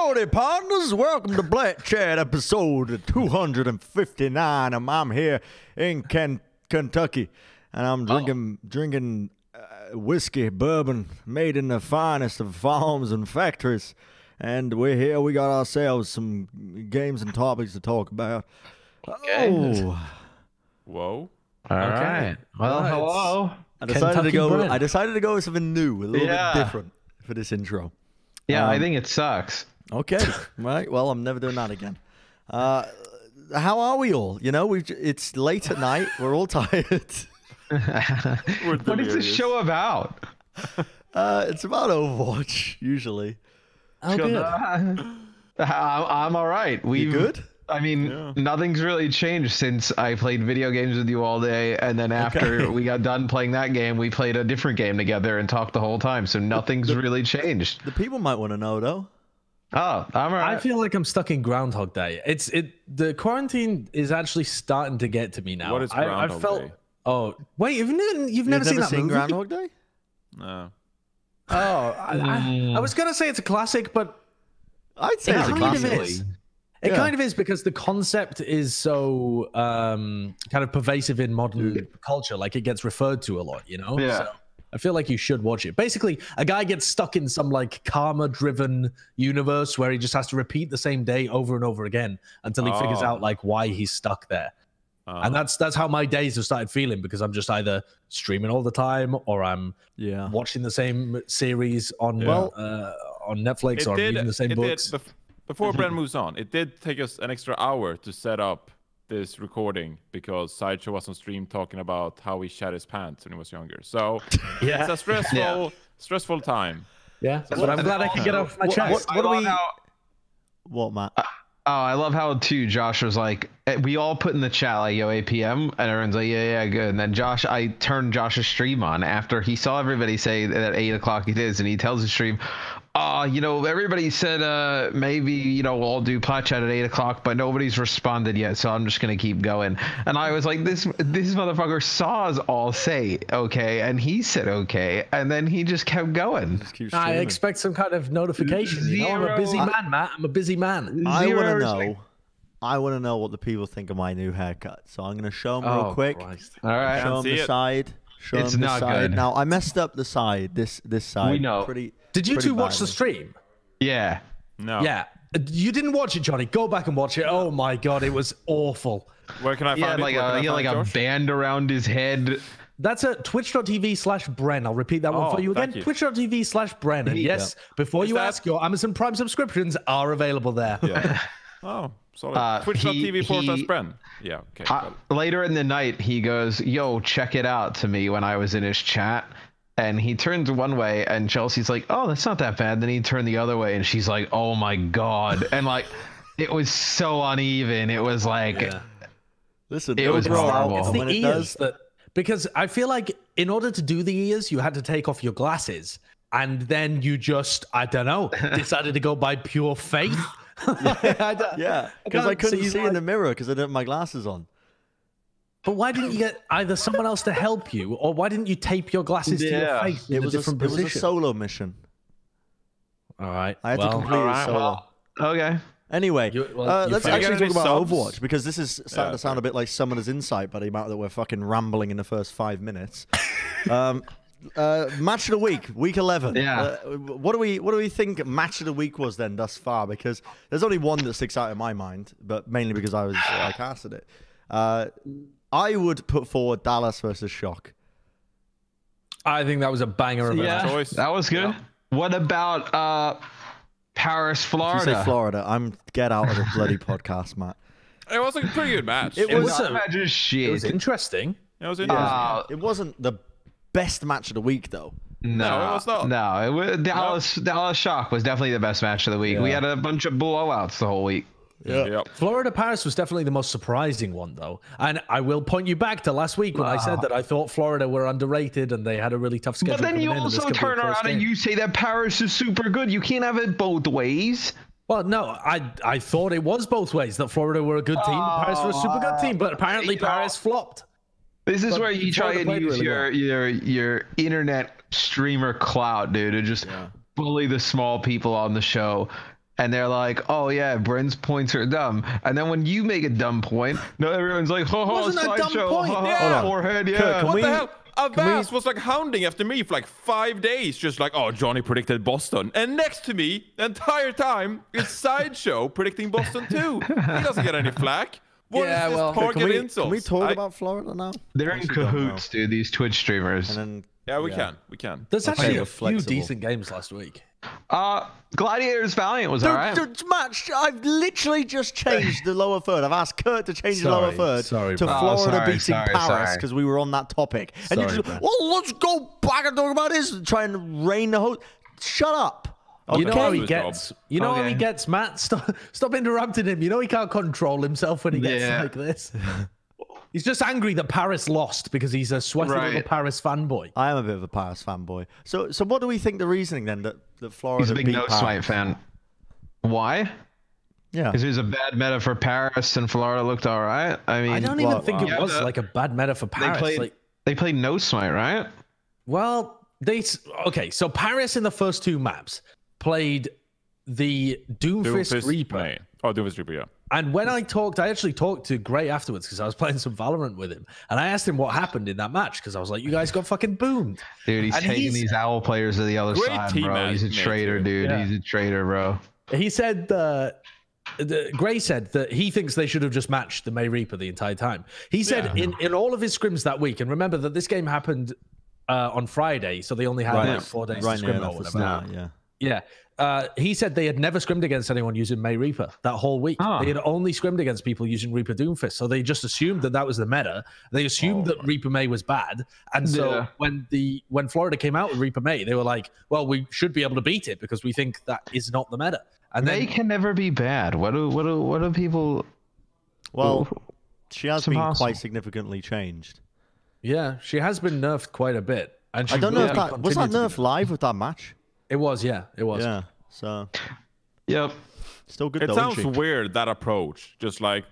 Howdy, partners. Welcome to Black Chat episode 259. I'm here in Kentucky, and I'm drinking whiskey, bourbon, made in the finest of farms and factories. And we're here. We got ourselves some games and topics to talk about. Okay. Oh. Whoa. All right. Well, hello. I decided to go with something new, a little bit different for this intro. Yeah, I think it sucks. Okay, right. Well, I'm never doing that again. How are we all? You know, it's late at night. We're all tired. What is this show about? It's about Overwatch, usually. Oh, good. I'm all right. You good? I mean, nothing's really changed since I played video games with you all day, and then after we got done playing that game, we played a different game together and talked the whole time, so nothing's really changed. The people might want to know, though. Oh, I'm all right. I feel like I'm stuck in Groundhog Day. The quarantine is actually starting to get to me now. What is Groundhog Day? Oh, wait, you've never seen that movie? Groundhog Day? No. Oh, I was gonna say it's a classic, but I'd say it's a classic. It kind of is, because the concept is so kind of pervasive in modern culture. Like, it gets referred to a lot, you know? Yeah. So I feel like you should watch it. Basically, a guy gets stuck in some like karma-driven universe where he just has to repeat the same day over and over again until he figures out like why he's stuck there. And that's how my days have started feeling, because I'm just either streaming all the time or I'm watching the same series on Netflix or reading the same books. Before Brent moves on, it did take us an extra hour to set up this recording because Sideshow was on stream talking about how he shat his pants when he was younger. So it's a stressful time. Yeah, but I'm glad I can get off my chest. What, Matt? I love how too Josh was like, we all put in the chat like, yo, 8 p.m. and everyone's like, yeah, good. And then I turned Josh's stream on after he saw everybody say that 8 o'clock it is, and he tells the stream, everybody said maybe we'll all do Plat Chat at 8 o'clock, but nobody's responded yet, so I'm just gonna keep going. And I was like, this motherfucker saw us all say okay, and he said okay, and then he just kept going. I expect some kind of notification. I'm a busy man, Matt. I'm a busy man. I want to know what the people think of my new haircut, so I'm gonna show them real quick. Christ. All right, show them the side. It's not good. Now I messed up the side. This side. We know. Did you two watch the stream? Yeah. No. Yeah. You didn't watch it, Johnny. Go back and watch it. Oh my god, it was awful. Where can I find it? He had like a band around his head. That's at twitch.tv/Bren. I'll repeat that one for you again. Twitch.tv/Bren. And yes, before you ask, your Amazon Prime subscriptions are available there. Yeah. Oh, solid. Twitch.tv/Bren. Yeah, okay. Later in the night, he goes, yo, check it out to me when I was in his chat. And he turns one way, and Chelsea's like, oh, that's not that bad. Then he turned the other way, and she's like, oh my god. And like, it was so uneven. It was like, listen, it was horrible. It's the ears because I feel like in order to do the ears, you had to take off your glasses. And then you just, I don't know, decided to go by pure faith. Because I couldn't see in the mirror because I didn't have my glasses on. But why didn't you get either someone else to help you, or why didn't you tape your glasses to your face in a different position? It was a solo mission. All right. I had to complete it solo. Okay. Anyway, let's actually talk about Overwatch, because this is starting to sound a bit like Summoner's Insight by the amount that we're fucking rambling in the first 5 minutes. Match of the week, week 11. Yeah. What do we think match of the week was then thus far? Because there's only one that sticks out in my mind, but mainly because I casted it. I would put forward Dallas versus Shock. I think that was a banger of a choice. That was good. Yeah. What about Paris, Florida? If you say Florida, I'm get out of the bloody podcast, Matt. It was a pretty good match. It was interesting. It was interesting. It wasn't the best match of the week, though. No, it was not. No, it was Dallas Shock was definitely the best match of the week. Yeah. We had a bunch of blowouts the whole week. Yep. Florida Paris was definitely the most surprising one, though. And I will point you back to last week when I said that I thought Florida were underrated and they had a really tough schedule. But then you also turn around and you say that Paris is super good. You can't have it both ways. Well, no, I thought it was both ways, that Florida were a good team, Paris were a super good team, but apparently Paris flopped. This is where you try and use your internet streamer clout, dude, to just bully the small people on the show. and they're like, "Oh yeah, Bryn's points are dumb." And then when you make a dumb point, no, everyone's like, "Ho ho, Wasn't a dumb Sideshow, point. Yeah. forehead, Kurt, yeah." What the hell? Avaz was like hounding after me for like 5 days, just like, oh, Johnny predicted Boston. And next to me, the entire time, is Sideshow predicting Boston too. He doesn't get any flack. What is this target insults? Can we talk about Florida now? They're in cahoots, dude. These Twitch streamers. And then, Yeah, we can. There's actually a few flexible. decent games last week. Gladiators Valiant was alright. the match, I've literally just changed the lower third. I've asked Kurt to change the lower third to Florida beating Paris because we were on that topic. And you just, well, let's go back and talk about this and try and rein the host. Shut up. You know how he gets. You know how he gets, Matt. Stop interrupting him. You know he can't control himself when he gets like this. He's just angry that Paris lost because he's a sweaty little Paris fanboy. I am a bit of a Paris fanboy. So what do we think the reasoning then that Florida He's a big beat No Paris? Smite fan. Why? Yeah. Because it was a bad meta for Paris and Florida looked all right. I mean, I don't even think it was like a bad meta for Paris. They played No Smite, right? Well, so Paris in the first two maps played the Doomfist Reaper. Oh, Doomfist Reaper, yeah. And when I actually talked to Gray afterwards because I was playing some Valorant with him. And I asked him what happened in that match because I was like, you guys got fucking boomed. Dude, he's taking these OWL players to the other side, bro. He's a traitor, dude. Yeah. He's a traitor, bro. He said, Gray said that he thinks they should have just matched the May Reaper the entire time. He said in all of his scrims that week, and remember that this game happened on Friday, so they only had 4 days to scrim or whatever. Yeah. He said they had never scrimmed against anyone using May Reaper that whole week. They had only scrimmed against people using Reaper Doomfist. So they just assumed that was the meta. They assumed that Reaper May was bad. And so when Florida came out with Reaper May, they were like, well, we should be able to beat it because we think that is not the meta. And May can never be bad. What do people... Well, she has been quite significantly changed. Yeah, she has been nerfed quite a bit. And I don't know if that... Was that nerf live with that match? It was, yeah. It was. Yeah, so... Yep. Still good, It sounds weird, that approach. Just like,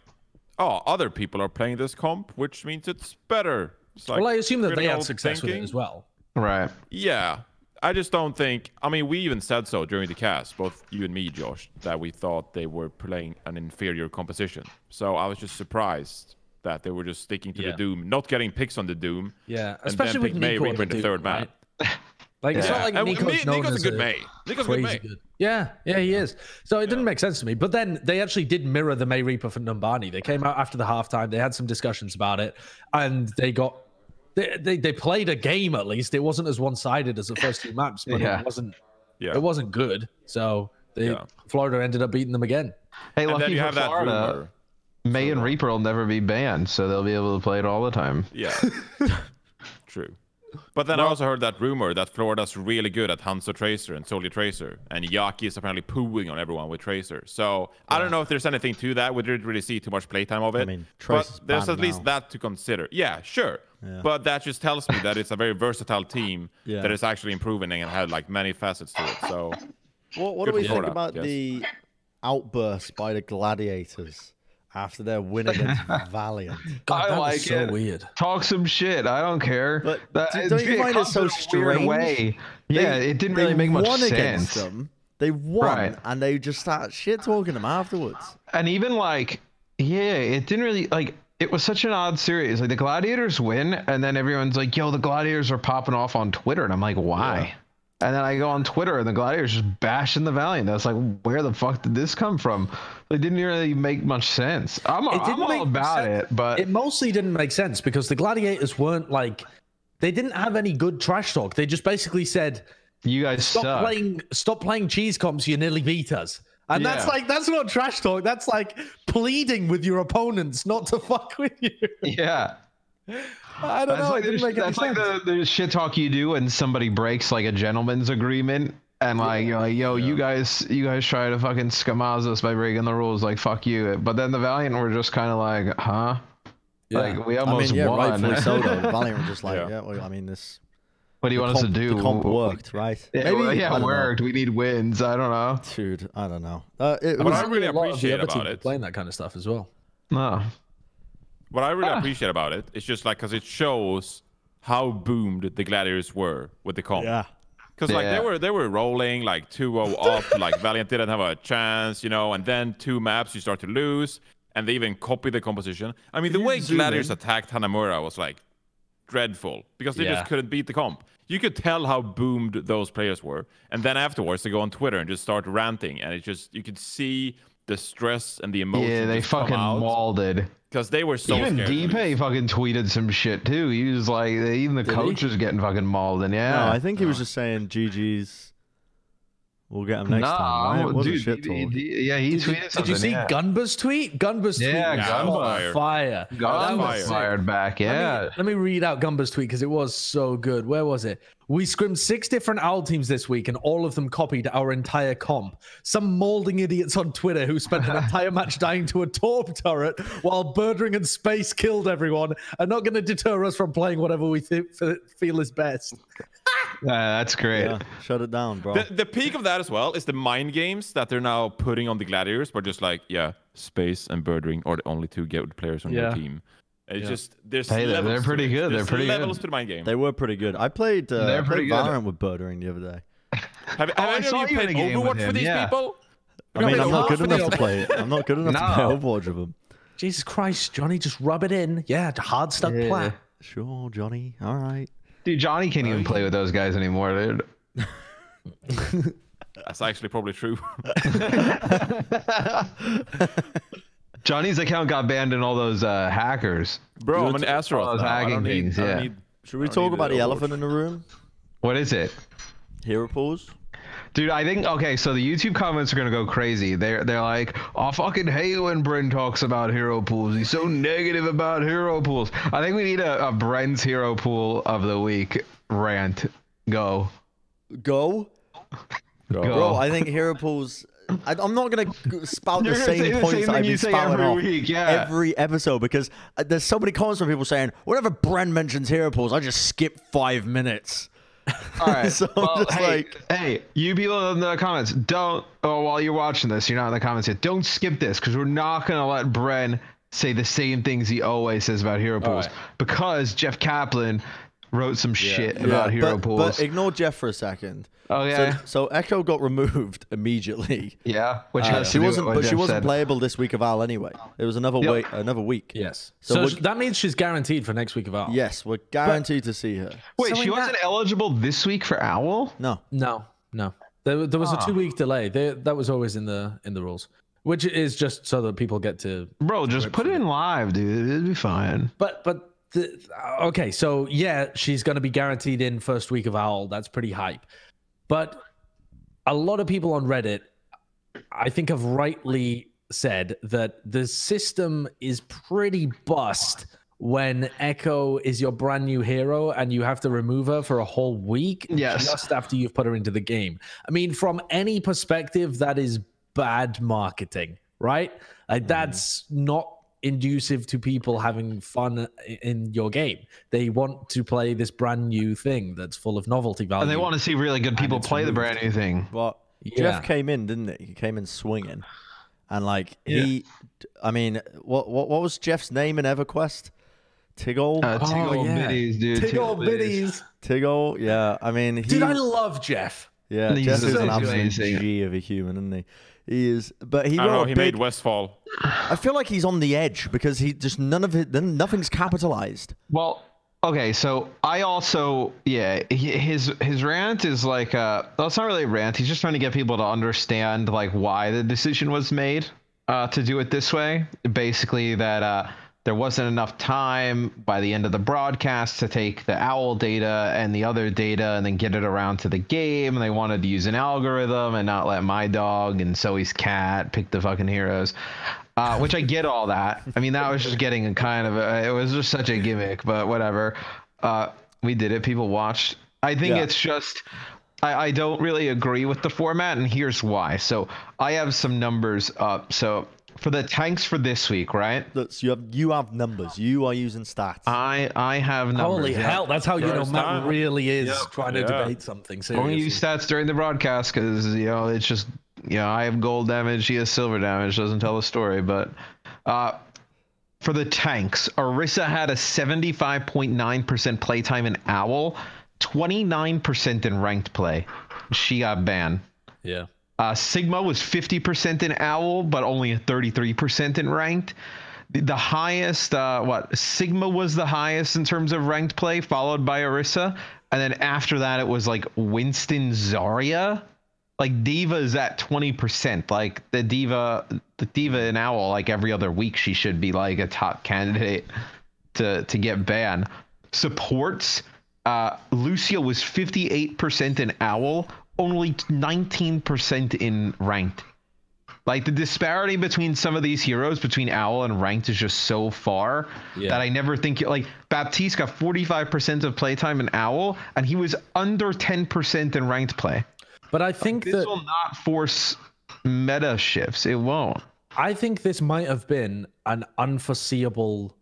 oh, other people are playing this comp, which means it's better. It's like, well, I assume that they had success with it as well. Right. Yeah. I just don't think... I mean, we even said so during the cast, both you and me, Josh, that we thought they were playing an inferior composition. So I was just surprised that they were just sticking to the Doom, not getting picks on the Doom. Yeah, especially with Nico May Reaper in the third map. It's not like Nico's a good May. Nico's a good May. Yeah, he is. So it didn't make sense to me. But then they actually did mirror the May Reaper for Numbani. They came out after the halftime. They had some discussions about it, and they played a game at least. It wasn't as one-sided as the first two maps, but it wasn't good. So Florida ended up beating them again. Hey, lucky for Florida, May and Reaper will never be banned, so they'll be able to play it all the time. Yeah, true. But then I also heard that rumor that Florida's really good at Hanzo Tracer and Soldier Tracer, and Yaki is apparently pooing on everyone with Tracer. So I don't know if there's anything to that. We didn't really see too much playtime of it. I mean, but there's at least that to consider. Yeah, sure. Yeah. But that just tells me that it's a very versatile team that is actually improving and had like many facets to it. So what do we think about the outburst by the Gladiators after their win against Valiant? God, that was like so weird. Talk some shit. I don't care. But don't you find it so strange? Way. Yeah, it didn't really make much sense. Them. They won, and they just started shit talking them afterwards. And even like, it didn't really like. It was such an odd series. Like the Gladiators win, and then everyone's like, "Yo, the Gladiators are popping off on Twitter," and I'm like, "Why?" Yeah. And then I go on Twitter, and the Gladiators just bashing the Valiant. I was like, "Where the fuck did this come from?" It didn't really make much sense. I'm all about it, but it mostly didn't make sense because the Gladiators weren't like, they didn't have any good trash talk. They just basically said, "You guys stop playing cheese comps. You nearly beat us." And that's not trash talk. That's like pleading with your opponents not to fuck with you. Yeah. I don't know. That's like the shit talk you do when somebody breaks like a gentleman's agreement and like you're like, yo, you guys try to fucking scamaz us by breaking the rules, like fuck you. But then the Valiant were just kind of like, huh? Yeah. Like we almost won. Rightfully so though. The Valiant were just like, well, I mean this. What do you want us to do? The comp worked, right? Yeah, it worked. We need wins. I don't know. Dude, I don't know. What I really appreciate about it, playing that kind of stuff as well. No. What I really appreciate about it is just like because it shows how boomed the Gladiators were with the comp. Yeah. Because like they were rolling like 2-0 up, like Valiant didn't have a chance, you know, and then 2 maps you start to lose, and they even copy the composition. I mean, the way Gladiators attacked Hanamura was like dreadful because they just couldn't beat the comp. You could tell how boomed those players were, and then afterwards they go on Twitter and just start ranting, and you could see the stress and the emotion. Yeah, they fucking mauled it. Because they were so even scared. Even Deepay fucking tweeted some shit too. He was like, even the coach was getting fucking mauled. And No, I think he was just saying GG's. We'll get him next time. Right? Dude, shit he tweeted something. Did you see Gunba's tweet? Gunba's tweet. Yeah, fire. Gunba fired back. Yeah. Let me read out Gunba's tweet because it was so good. Where was it? We scrimmed 6 different OWL teams this week, and all of them copied our entire comp. Some molding idiots on Twitter who spent an entire match dying to a Torp turret while Birdring and Space killed everyone are not going to deter us from playing whatever we feel is best. That's great. Yeah, shut it down, bro. The peak of that as well is the mind games that they're now putting on the Gladiators, but just like, Space and Birdring are the only 2 good players on your team. It's just there's they're pretty good. They're pretty levels good to the mind game. They were pretty good. I played Valorant with Birdring the other day. Have any of you played Overwatch for these people? I mean, I'm not good enough to play it. I'm not good enough to play Overwatch with them. Jesus Christ, Johnny, just rub it in. Yeah, hard stuck plat. Sure, Johnny. All right. Dude, Johnny can't even play with those guys anymore, dude. That's actually probably true. Johnny's account got banned in all those hackers. Bro, I'm an Azeroth. Hacking things, Should we talk about the elephant in the room? What is it? Hero pools? Dude, I think, okay, so the YouTube comments are going to go crazy. They're like, I fucking hate when Bren talks about hero pools. He's so negative about hero pools. I think we need a Bren's hero pool of the week rant. Go. Bro, I think hero pools... I'm not going to spout the same points that I've been spouting off every episode because there's so many comments from people saying, whenever Bren mentions hero pools, I just skip 5 minutes. All right. So well, hey, you people in the comments, while you're watching this, you're not in the comments yet, don't skip this because we're not going to let Bren say the same things he always says about hero pools because Jeff Kaplan wrote some shit about hero pools. But ignore Jeff for a second. Oh yeah. So Echo got removed immediately. Yeah. Which she wasn't playable this week of OWL anyway. It was another week. Yes. So that means she's guaranteed for next week of OWL. Yes, we're guaranteed to see her. Wait, she wasn't eligible this week for OWL? No. There was a 2-week delay. That was always in the rules, which is just so that people get to. Bro, just put it in live, dude. It'd be fine. Okay, so she's going to be guaranteed in first week of OWL. That's pretty hype. But a lot of people on Reddit, I think, have rightly said that the system is pretty bust when Echo is your brand new hero and you have to remove her for a whole week just after you've put her into the game. I mean, from any perspective, that is bad marketing, right? Like, that's not inducive to people having fun in your game. They want to play this brand new thing that's full of novelty value. And they want to see really good people play the brand new thing. Well, Jeff came in, didn't he? He came in swinging. And what was Jeff's name in EverQuest? Tiggle? Tiggle Biddies, dude. Tiggle Biddies. Tiggle, yeah. I mean, dude, I love Jeff. Yeah, Jeff is an absolute G of a human, isn't he? He is, but he made Westfall. I feel like he's on the edge because he just nothing's capitalized. Well, okay, so I also his rant is like well, it's not really a rant. He's just trying to get people to understand like why the decision was made to do it this way. Basically, that there wasn't enough time by the end of the broadcast to take the OWL data and the other data and then get it around to the game. And they wanted to use an algorithm and not let my dog and Zoe's cat pick the fucking heroes, which I get all that. I mean, that was just getting it was just such a gimmick, but whatever. We did it. People watched. I think it's just, I don't really agree with the format, and here's why. So I have some numbers up. So for the tanks for this week, right? You have numbers. You are using stats. I have numbers. Holy hell! That's how you know Matt really is trying to debate something seriously. Only use stats during the broadcast because it's just I have gold damage, he has silver damage. Doesn't tell the story, but for the tanks, Orisa had a 75.9% playtime in OWL. 29% in ranked play. She got banned. Yeah. Sigma was 50% in Owl, but only 33% in ranked. The highest, Sigma was the highest in terms of ranked play, followed by Orisa. And then after that, it was like Winston Zarya. Like D.Va is at 20%. Like the D.Va in Owl, like every other week, she should be like a top candidate to get banned. Supports, Lucio was 58% in Owl, only 19% in ranked. Like the disparity between some of these heroes between Owl and ranked is just so far that I never think like Baptiste got 45% of playtime in Owl, and he was under 10% in ranked play. But I think this will not force meta shifts. It won't. I think this might have been an unforeseeable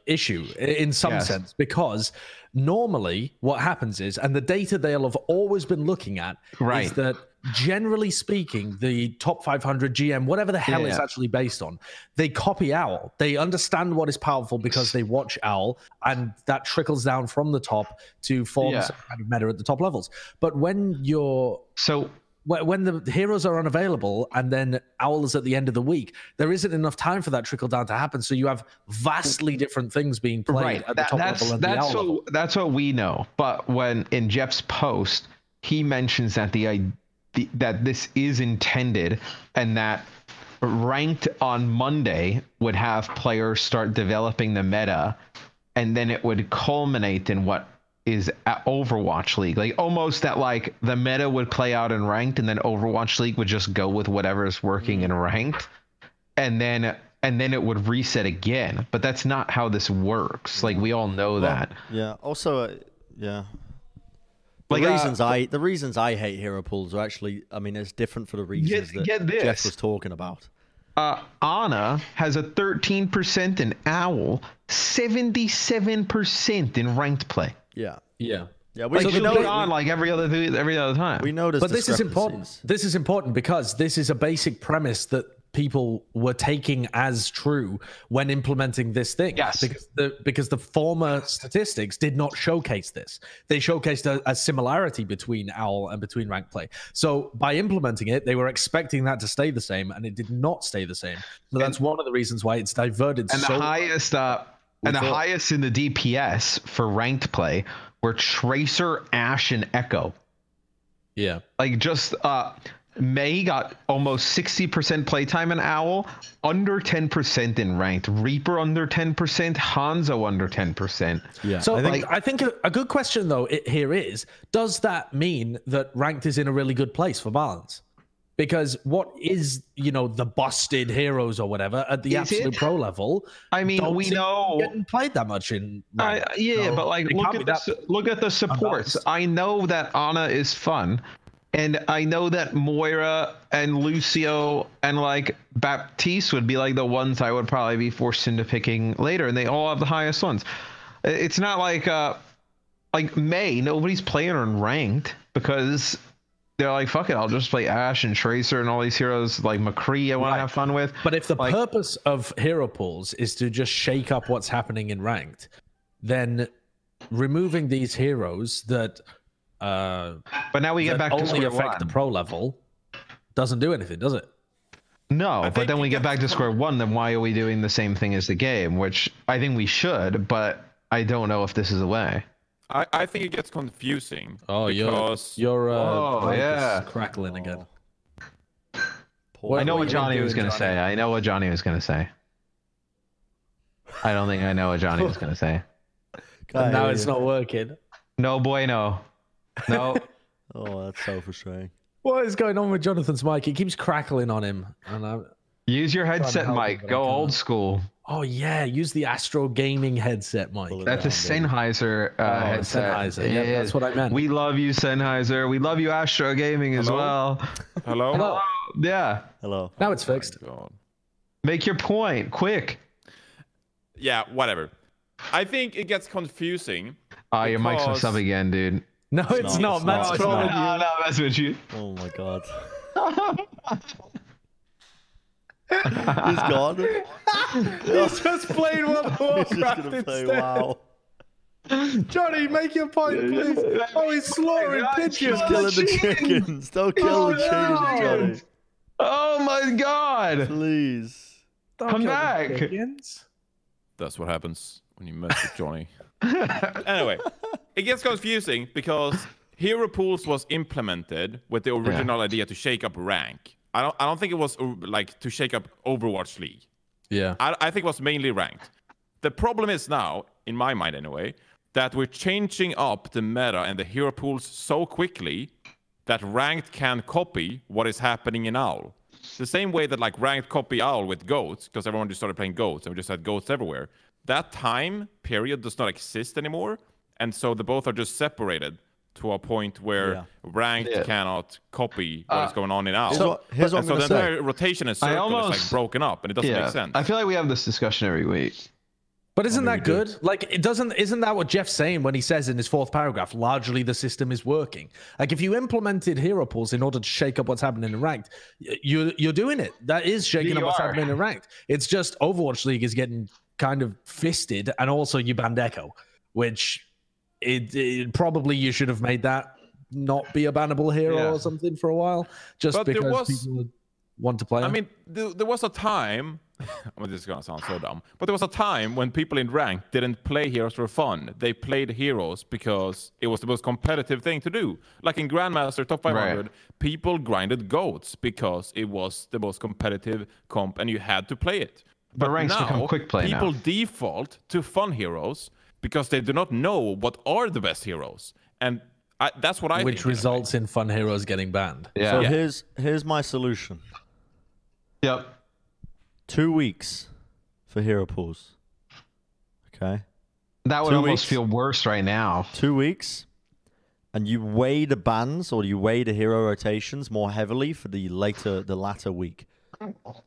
issue in some sense, because normally what happens is, and the data they'll have always been looking at is that generally speaking, the top 500 GM, whatever the hell it's actually based on, they copy Owl. They understand what is powerful because they watch Owl, and that trickles down from the top to form some kind of meta at the top levels. But when when the heroes are unavailable and then Owl is at the end of the week, there isn't enough time for that trickle down to happen. So you have vastly different things being played at the top level and the Owl level. That's what we know. But when in Jeff's post, he mentions that that this is intended, and that ranked on Monday would have players start developing the meta, and then it would culminate in what is at Overwatch League, like almost that like the meta would play out in ranked, and then Overwatch League would just go with whatever is working in ranked, and then it would reset again. But that's not how this works. Like we all know that. Yeah. Also, yeah. The reasons I hate hero pools are actually, I mean, it's different for the reasons that Jeff was talking about. Ana has a 13% in Owl, 77% in ranked play. Yeah. Yeah. Yeah, we know it on like every other time. We noticed, but this is important. This is important because this is a basic premise that people were taking as true when implementing this thing. Yes. Because the former statistics did not showcase this. They showcased a similarity between Owl and between ranked play. So by implementing it, they were expecting that to stay the same, and it did not stay the same. So that's one of the reasons why it's diverted. And the highest in the DPS for ranked play were Tracer, Ashe, and Echo. Yeah. Like just May got almost 60% playtime in Owl, under 10% in ranked. Reaper under 10%, Hanzo under 10%. Yeah. So I think a good question though here is, does that mean that ranked is in a really good place for balance? Because what is, the busted heroes or whatever at the absolute pro level? I mean, we know getting played that much in. But like look at the supports. I know that Ana is fun, and I know that Moira and Lucio and like Baptiste would be like the ones I would probably be forced into picking later, and they all have the highest ones. It's not like May. Nobody's playing her in ranked because they're like, fuck it, I'll just play Ashe and Tracer and all these heroes like McCree I want to have fun with. But if the purpose of hero pools is to just shake up what's happening in ranked, then removing these heroes that but now we get back to only affect the pro level doesn't do anything, does it? No, but then we get back to square one. Then why are we doing the same thing as the game? Which I think we should, but I don't know if this is the way. I think it gets confusing. Oh, because you're crackling again. I know what Johnny was gonna say. I know what Johnny was gonna say. I don't think I know what Johnny was gonna say. And now it's not working. No bueno. No. Oh, that's so frustrating. What is going on with Jonathan's mic? It keeps crackling on him. And use your headset mic. Go old school. Oh yeah, use the Astro Gaming headset mic. That's a Sennheiser headset. Sennheiser. Yeah, that's what I meant. We love you, Sennheiser. We love you, Astro Gaming as well. Hello? Hello. Yeah. Hello. Now it's fixed. Make your point, quick. Yeah, whatever. I think it gets confusing. Your mic's messed up again, dude. No, it's not. No, that's with you. Oh my god. He's gone. He's just playing World of Warcraft instead. Wow. Johnny, make your point, please. Oh, he's slaughtering pigeons. Killing the chickens. Don't kill the chickens, Johnny. Oh my God! Please. Come back. That's what happens when you mess with Johnny. Anyway, it gets confusing because Hero Pools was implemented with the original idea to shake up rank. I don't think it was like to shake up Overwatch League. Yeah. I think it was mainly ranked. The problem is now, in my mind anyway, that we're changing up the meta and the Hero Pools so quickly that ranked can copy what is happening in OWL. The same way that like ranked copy OWL with GOATs, because everyone just started playing GOATs and we just had GOATs everywhere. That time period does not exist anymore. And so the both are just separated to a point where ranked cannot copy what is going on in OWL. So here's what I'm so gonna the say. entire rotation and circle is like broken up and it doesn't make sense. I feel like we have this discussion every week. But isn't that good? Like, isn't that what Jeff's saying when he says in his 4th paragraph, largely the system is working? Like, if you implemented Hero Pools in order to shake up what's happening in ranked, you're doing it. That is shaking up what's happening in ranked. It's just Overwatch League is getting kind of fisted, and also you banned Echo, which it probably you should have made that not be a bannable hero or something for a while, just because people want to play. I mean, there was a time. I mean, this is gonna sound so dumb, but there was a time when people in rank didn't play heroes for fun. They played heroes because it was the most competitive thing to do. Like in Grandmaster Top 500, people grinded GOATs because it was the most competitive comp, and you had to play it. But ranks become quick play people now. Default to fun heroes because they do not know what are the best heroes, and that's what I think. Which results in fun heroes getting banned. So here's my solution. Yep. 2 weeks for Hero Pools. Okay. That would almost feel worse right now. 2 weeks, and you weigh the bans or you weigh the hero rotations more heavily for the latter week. What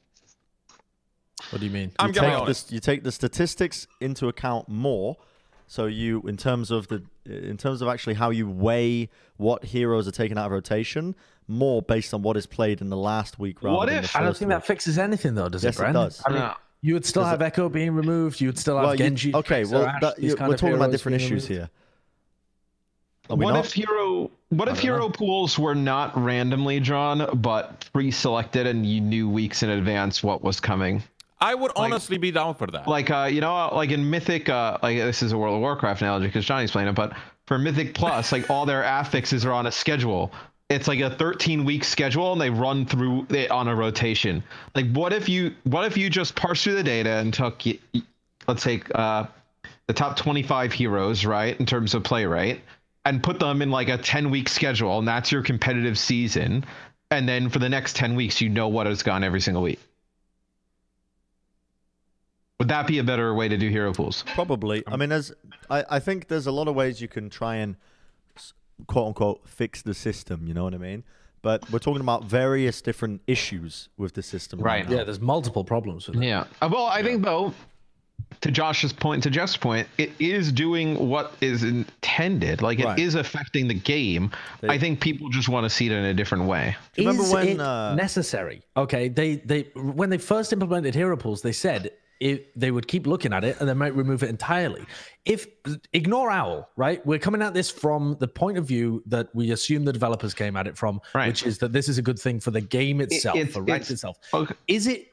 do you mean? You take the statistics into account more. So in terms of actually how you weigh what heroes are taken out of rotation, more based on what is played in the last week rather than the first I don't think week. that fixes anything though, does it, Brent? It does. I mean, you would still have Echo being removed. You would still have Genji. We're talking about different issues here. What if hero pools were not randomly drawn, but pre-selected, and you knew weeks in advance what was coming? I would honestly be down for that. Like, like in Mythic, like this is a World of Warcraft analogy because Johnny's playing it, but for Mythic Plus, like all their affixes are on a schedule. It's like a 13-week schedule, and they run through it on a rotation. Like, what if you just parsed through the data and took, let's take the top 25 heroes, right, in terms of play rate, and put them in like a 10-week schedule, and that's your competitive season. And then for the next 10 weeks, you know what has gone every single week. Would that be a better way to do hero pools? Probably. I mean, I think there's a lot of ways you can try and quote unquote fix the system, you know what I mean? But we're talking about various different issues with the system. Right. Yeah, there's multiple problems with it. Yeah. Well, I think though, to Jeff's point, it is doing what is intended. Like it is affecting the game. I think people just want to see it in a different way. Remember when it necessary? Okay, they when they first implemented hero pools, they said they would keep looking at it and they might remove it entirely. Ignore OWL, right? We're coming at this from the point of view that we assume the developers came at it from, which is that this is a good thing for the game itself, for ranked itself. Okay. Is it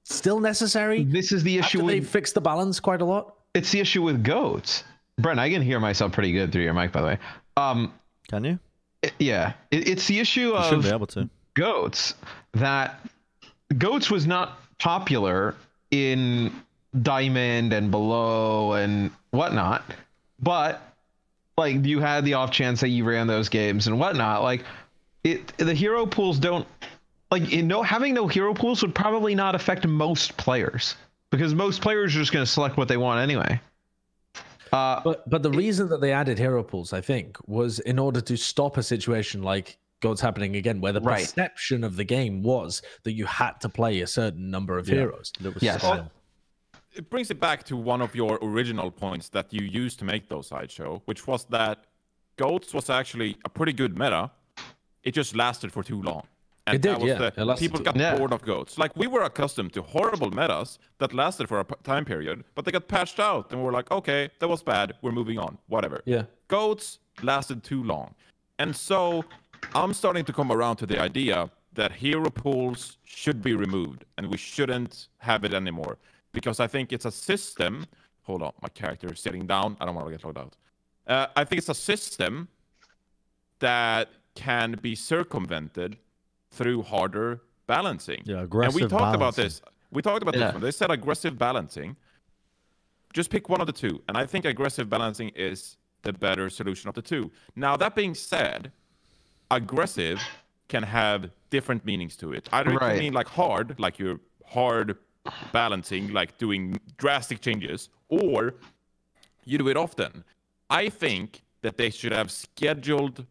still necessary? This is the issue. They fixed the balance quite a lot. It's the issue with GOATs. Brent, I can hear myself pretty good through your mic, by the way. Can you? Yeah. It's the issue of should be able to. GOATs, that GOATs was not popular in Diamond and below and whatnot, but like you had the off chance that you ran those games and whatnot. Like the hero pools don't having no hero pools would probably not affect most players because most players are just going to select what they want anyway. But the reason that they added hero pools, I think, was in order to stop a situation like GOATs happening again, where the perception of the game was that you had to play a certain number of heroes. It brings it back to one of your original points that you used to make those sideshow, which was that GOATs was actually a pretty good meta. It just lasted for too long. And it did, that was people got bored of goats. Like, we were accustomed to horrible metas that lasted for a time period, but they got patched out, and we're like, okay, that was bad. We're moving on. Whatever. Yeah. Goats lasted too long. And so I'm starting to come around to the idea that hero pools should be removed, and we shouldn't have it anymore. Because I think it's a system. Hold on, my character is sitting down. I don't want to get logged out. I think it's a system that can be circumvented through harder balancing. Yeah, aggressive And we talked balancing. about this. We talked about this one. They said aggressive balancing. Just pick one of the two. And I think aggressive balancing is the better solution of the two. Now, that being said, aggressive can have different meanings to it. Either it can mean like hard, like you're hard balancing, like doing drastic changes, or you do it often. I think that they should have scheduled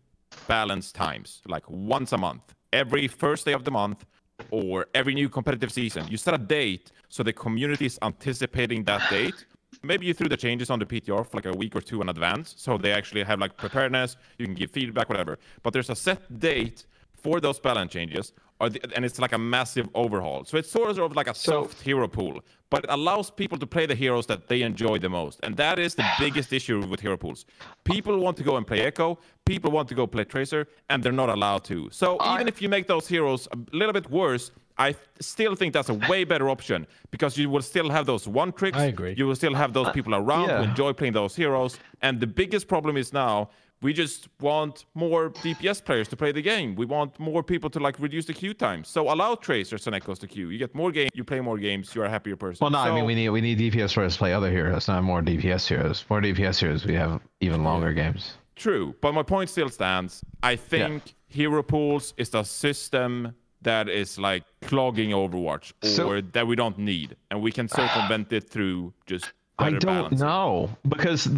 balance times, like once a month, every first day of the month, or every new competitive season. You set a date so the community is anticipating that date. Maybe you threw the changes on the PTR for like a week or two in advance, so they actually have like preparedness, you can give feedback, whatever. But there's a set date for those balance changes, and it's like a massive overhaul. So it's sort of like a soft hero pool, but it allows people to play the heroes that they enjoy the most. And that is the biggest issue with hero pools. People want to go and play Echo, people want to go play Tracer, and they're not allowed to. So even if you make those heroes a little bit worse, I still think that's a way better option, because you will still have those one tricks. I agree. You will still have those people around who enjoy playing those heroes. And the biggest problem is now, we just want more DPS players to play the game. We want more people to like reduce the queue time. So allow Tracers and Echoes to queue. You get more games, you play more games, you're a happier person. Well, no, so, I mean we need DPS players to play other heroes, not more DPS heroes. More DPS heroes, we have even longer games. True, but my point still stands. I think hero pools is the system that is like clogging Overwatch, or that we don't need, and we can circumvent it through just I don't balancing. know, because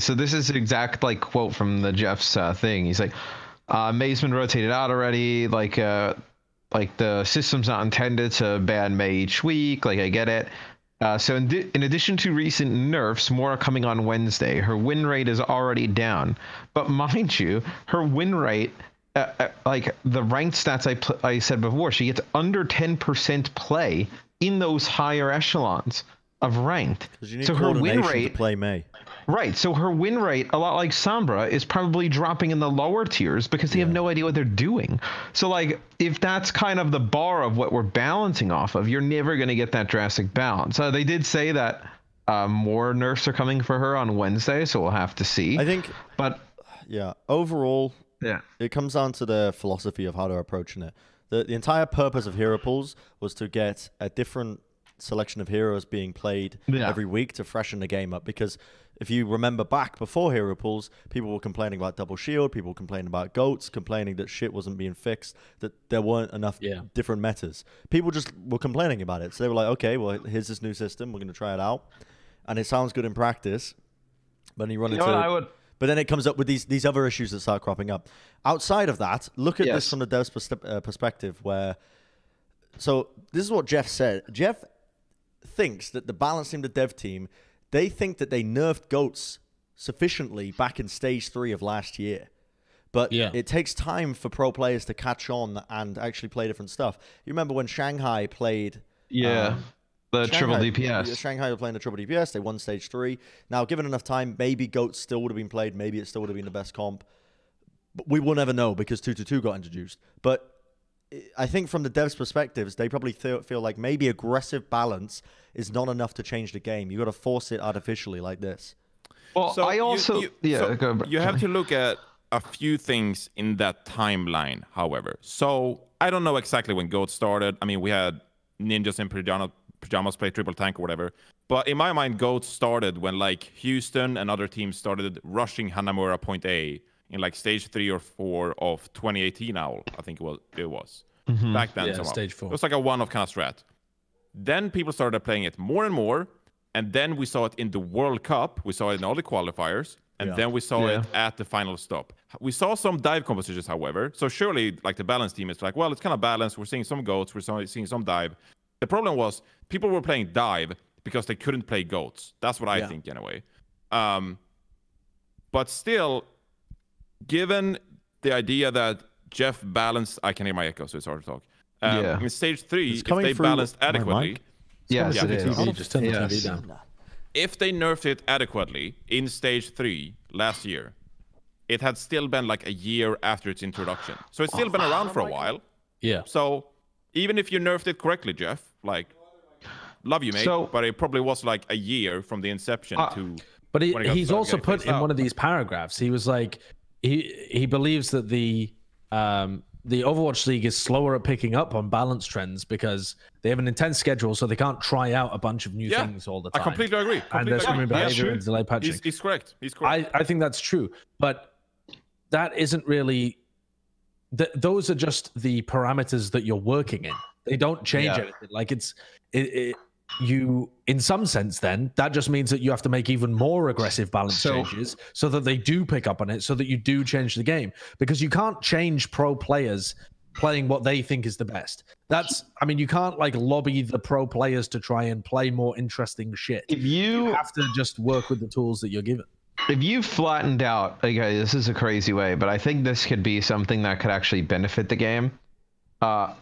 so this is the exact like quote from the Jeff's thing. He's like, May's been rotated out already. Like the system's not intended to ban May each week. Like, I get it. So in addition to recent nerfs, more are coming on Wednesday. Her win rate is already down, but mind you, her win rate, like the ranked stats I said before, she gets under 10% play in those higher echelons of ranked. So her win rate to play May. Right, so her win rate, a lot like Sombra, is probably dropping in the lower tiers because they have no idea what they're doing. So like, if that's kind of the bar of what we're balancing off of, you're never going to get that drastic balance. They did say that more nerfs are coming for her on Wednesday, so we'll have to see. I think, but yeah, overall, it comes down to the philosophy of how they're approaching it. The entire purpose of hero pools was to get a different selection of heroes being played every week to freshen the game up, because if you remember back before hero pools, people were complaining about double shield, people were complaining about goats, complaining that shit wasn't being fixed, that there weren't enough different metas. People just were complaining about it, so they were like, okay, well, here's this new system, we're going to try it out, and it sounds good in practice, but then you run into but then it comes up with these other issues that start cropping up. Outside of that, look at this from the dev's perspective, where so this is what Jeff said. Jeff thinks that the balancing the dev team, they think that they nerfed goats sufficiently back in stage 3 of last year. But it takes time for pro players to catch on and actually play different stuff. You remember when Shanghai played... the triple DPS. Shanghai were playing the triple DPS. They won stage 3. Now, given enough time, maybe goats still would have been played. Maybe it still would have been the best comp. But we will never know because 2-2-2 got introduced. But I think from the devs' perspectives, they probably feel like maybe aggressive balance is not enough to change the game. You got to force it artificially like this. Well, so I also you have to look at a few things in that timeline. However, so I don't know exactly when GOAT started. I mean, we had ninjas in pajamas play triple tank or whatever. But in my mind, GOAT started when like Houston and other teams started rushing Hanamura point A in like stage 3 or 4 of 2018 OWL, I think it was. Back then. Yeah, stage 4. It was like a one-off kind of strat. Then people started playing it more and more, and then we saw it in the World Cup, we saw it in all the qualifiers, and then we saw it at the final stop. We saw some dive compositions, however, so surely like the balance team is like, well, it's kind of balanced, we're seeing some goats, we're seeing some dive. The problem was people were playing dive because they couldn't play goats. That's what I think anyway. But still, given the idea that Jeff balanced. I can hear my echo, so it's hard to talk. Yeah. In stage 3, It's if coming they through balanced my adequately, mic. Yes, it is. I'll just turn the TV down. if they nerfed it adequately in stage 3 last year, it had still been like a year after its introduction. So it's still been around for a while. Yeah. So even if you nerfed it correctly, Jeff, like, love you, mate, but it probably was like a year from the inception to. But he's also put in one of these paragraphs. He was like, he believes that the Overwatch League is slower at picking up on balance trends because they have an intense schedule, so they can't try out a bunch of new things all the time. I completely agree. And there's human behavior and delay patching. He's correct. He's correct. I think that's true, but that isn't really. Those are just the parameters that you're working in. They don't change anything. Like you, in some sense, then that just means that you have to make even more aggressive balance changes so that they do pick up on it, so that you do change the game, because you can't change pro players playing what they think is the best. I mean, you can't like lobby the pro players to try and play more interesting shit. You have to just work with the tools that you're given. If you flattened out, okay, this is a crazy way, but I think this could be something that could actually benefit the game. I